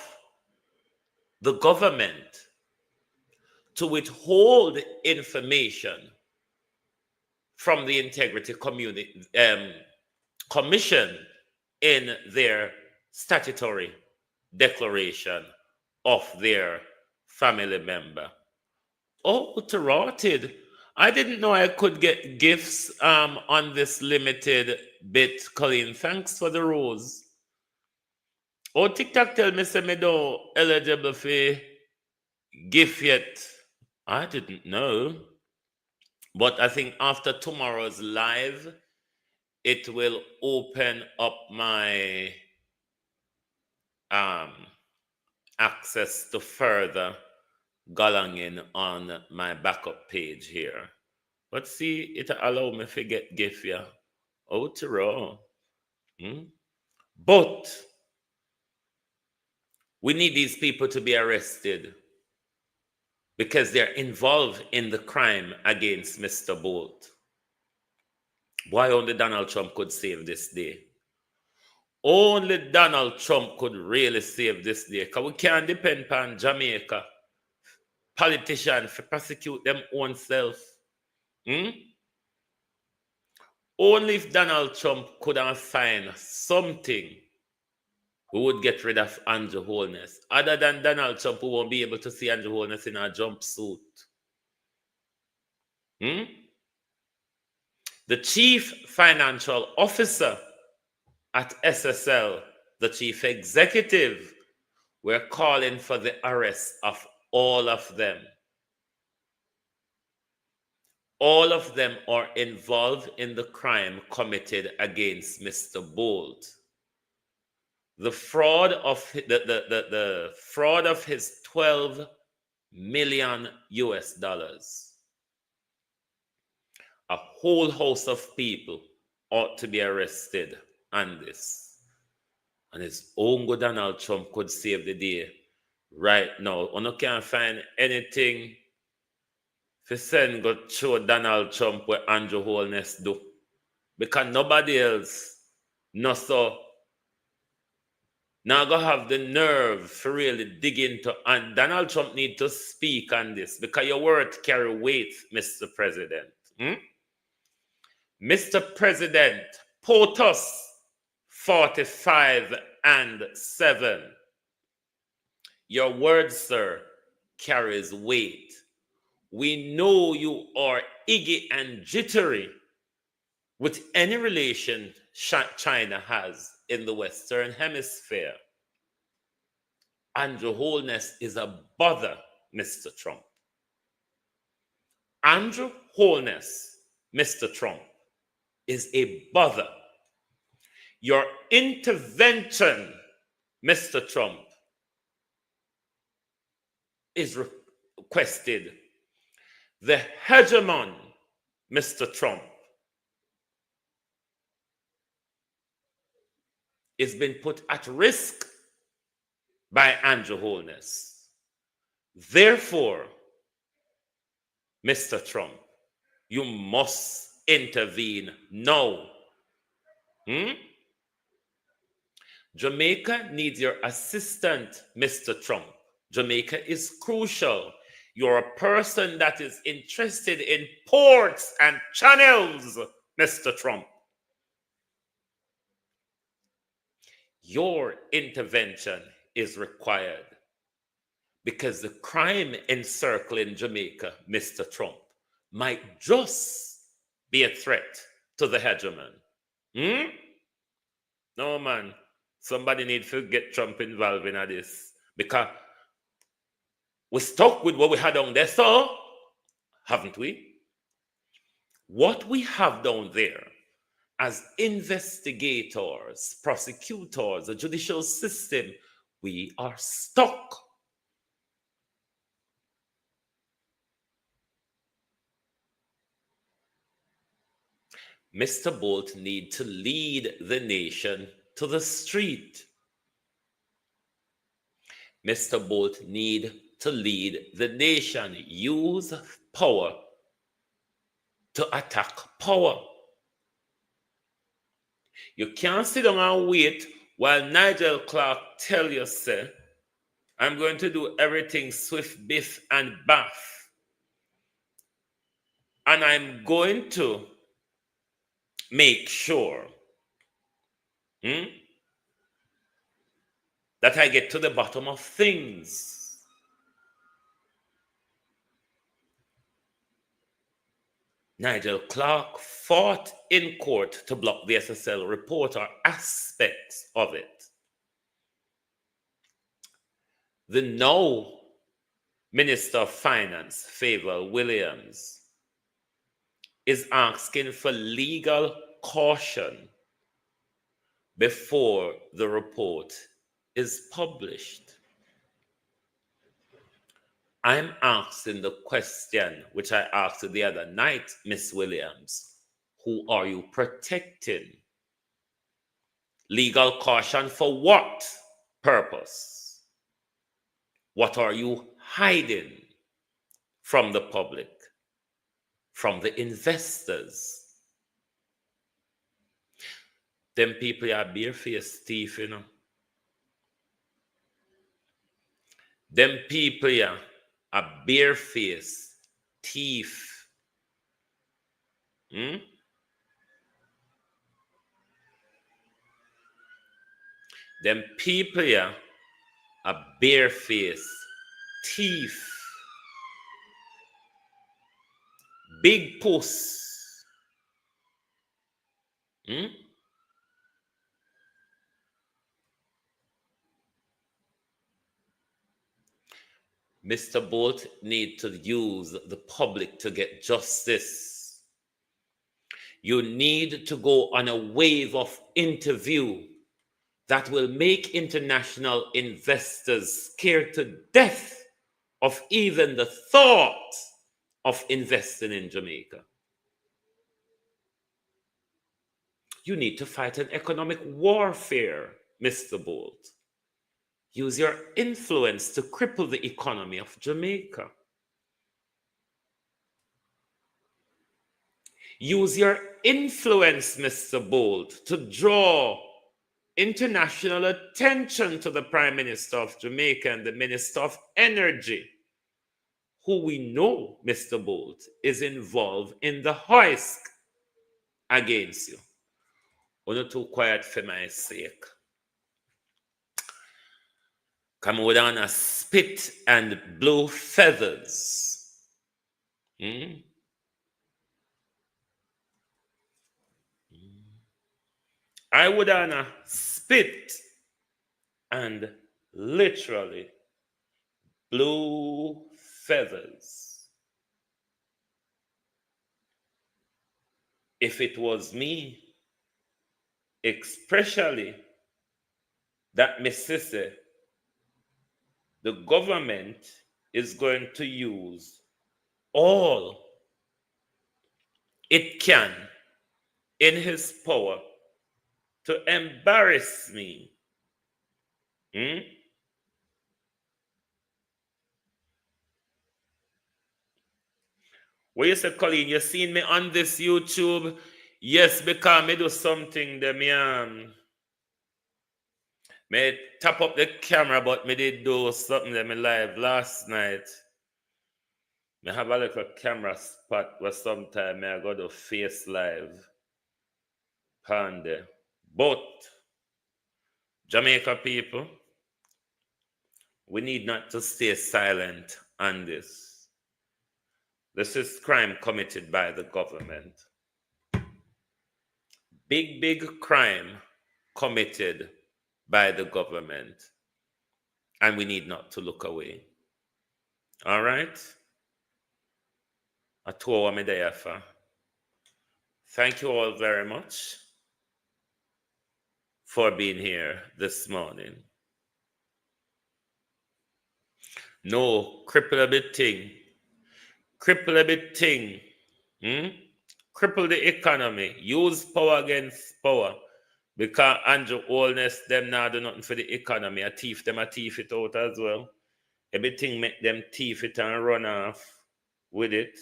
the government to withhold information from the Integrity Commission in their statutory declaration of their family member. Oh, Tarotted. I didn't know I could get gifts on this limited bit, Colleen. Thanks for the rose. Oh, TikTok tell me say me don't eligible for gift yet. I didn't know. But I think after tomorrow's live, it will open up my access to further galanging on my backup page here. But see, it allow me to get gift, yeah. Oh, to raw. But we need these people to be arrested because they're involved in the crime against Mr. Bolt. Why only Donald Trump could save this day? Only Donald Trump could really save this day. Because we can't depend on Jamaica politicians to prosecute them own self. Only if Donald Trump could have find something, we would get rid of Andrew Holness. Other than Donald Trump, we won't be able to see Andrew Holness in a jumpsuit. The chief financial officer at SSL, the chief executive, we're calling for the arrest of all of them. All of them are involved in the crime committed against Mr. Bolt. The fraud of the fraud of his 12 million US dollars. A whole host of people ought to be arrested on this. And his own good Donald Trump could save the day right now. You can't find anything to send go show Donald Trump what Andrew Holness do. Because nobody else not so now go have the nerve to really dig into, and Donald Trump need to speak on this because your words carry weight, Mr. President. Mr. President, POTUS 45-7. Your word, sir, carries weight. We know you are iggy and jittery with any relation China has in the Western Hemisphere. Andrew Holness is a bother, Mr. Trump. Andrew Holness, Mr. Trump, is a bother. Your intervention, Mr. Trump, is requested. The hegemon, Mr. Trump, is being put at risk by Andrew Holness. Therefore, Mr. Trump, you must intervene now. Jamaica needs your assistance, Mr. Trump. Jamaica is crucial. You're a person that is interested in ports and channels, Mr. Trump. Your intervention is required because the crime encircling Jamaica, Mr. Trump, might just be a threat to the hegemon. No, man. Somebody needs to get Trump involved in this because we're stuck with what we had down there, so haven't we? What we have down there as investigators, prosecutors, the judicial system, we are stuck. Mr. Bolt needs to lead the nation to the street. Mr. Bolt needs to lead the nation, use power to attack power. You can't sit down and wait while Nigel Clark tell you, say, I'm going to do everything swift, biff, and baff. And I'm going to make sure that I get to the bottom of things. Nigel Clark fought in court to block the SSL report or aspects of it. The now Minister of Finance, Favor Williams, is asking for legal caution before the report is published. I'm asking the question which I asked the other night, Miss Williams. Who are you protecting? Legal caution for what purpose? What are you hiding from the public, from the investors? Them people are barefaced thief, you know. Them people are barefaced thief. Them people are barefaced thief. Big puss. Mr. Bolt need to use the public to get justice. You need to go on a wave of interview that will make international investors scared to death of even the thought of investing in Jamaica. You need to fight an economic warfare, Mr. Bolt. Use your influence to cripple the economy of Jamaica. Use your influence, Mr. Bolt, to draw international attention to the Prime Minister of Jamaica and the Minister of Energy, who we know, Mr. Bolt, is involved in the hoist against you. You're not too quiet for my sake. Come down a spit and blow feathers. I would spit and literally blow feathers. If it was me, especially that Mississippi, the government is going to use all it can in his power to embarrass me. What you say, Colleen? You seen me on this YouTube? Yes, because me do something that me tap up the camera, but me did do something that me live last night. Me have a little camera spot where sometime I go to face live. Pande. But Jamaica people, we need not to stay silent on this. This is crime committed by the government. Big crime committed by the government. And we need not to look away. All right? Thank you all very much for being here this morning. No, cripple a bit thing. Cripple a bit thing. Cripple the economy. Use power against power. Because Andrew Holness, them now do nothing for the economy. A thief it out as well. Everything make them thief it and run off with it.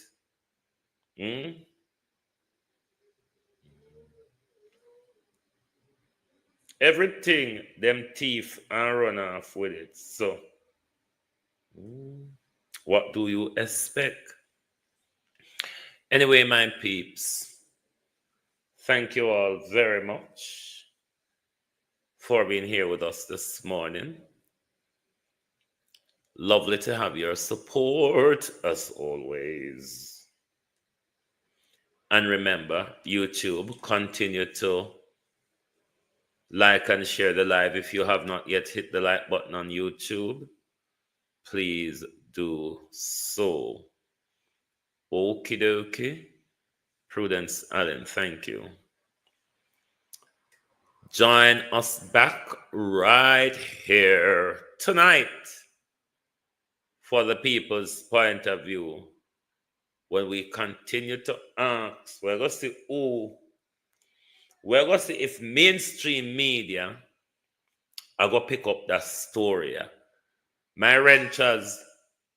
Everything them thief and run off with it. So, what do you expect? Anyway, my peeps, thank you all very much for being here with us this morning. Lovely to have your support as always. And remember, YouTube, continue to like and share the live. If you have not yet hit the like button on YouTube, please do so. Okie dokie. Prudence Allen, thank you. Join us back right here tonight for the people's point of view. When we continue to ask, we're going to see we're going to see if mainstream media are going to pick up that story. My renters,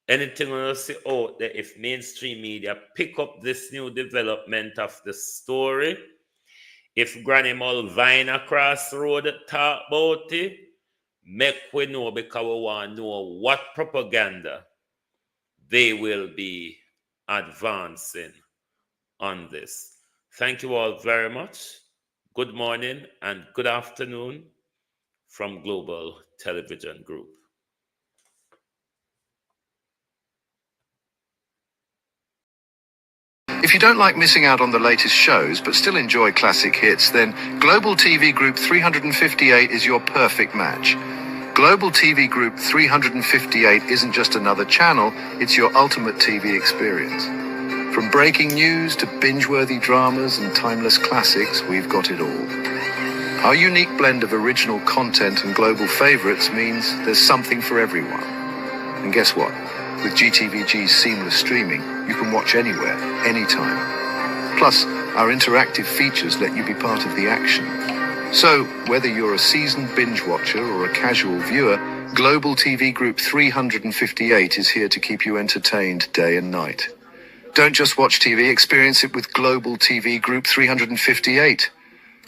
anything we're going to see out there, if mainstream media pick up this new development of the story, if Granny Mulvine across the road talk about it, make we know, because we want to know what propaganda they will be advancing on this. Thank you all very much. Good morning and good afternoon from Global Television Group. If you don't like missing out on the latest shows but still enjoy classic hits, then Global TV Group 358 is your perfect match. Global TV Group 358 isn't just another channel, it's your ultimate TV experience. From breaking news to binge-worthy dramas and timeless classics, we've got it all. Our unique blend of original content and global favorites means there's something for everyone. And guess what? With GTVG's seamless streaming, you can watch anywhere, anytime. Plus, our interactive features let you be part of the action. So, whether you're a seasoned binge watcher or a casual viewer, Global TV Group 358 is here to keep you entertained day and night. Don't just watch TV, experience it with Global TV Group 358.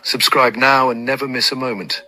Subscribe now and never miss a moment.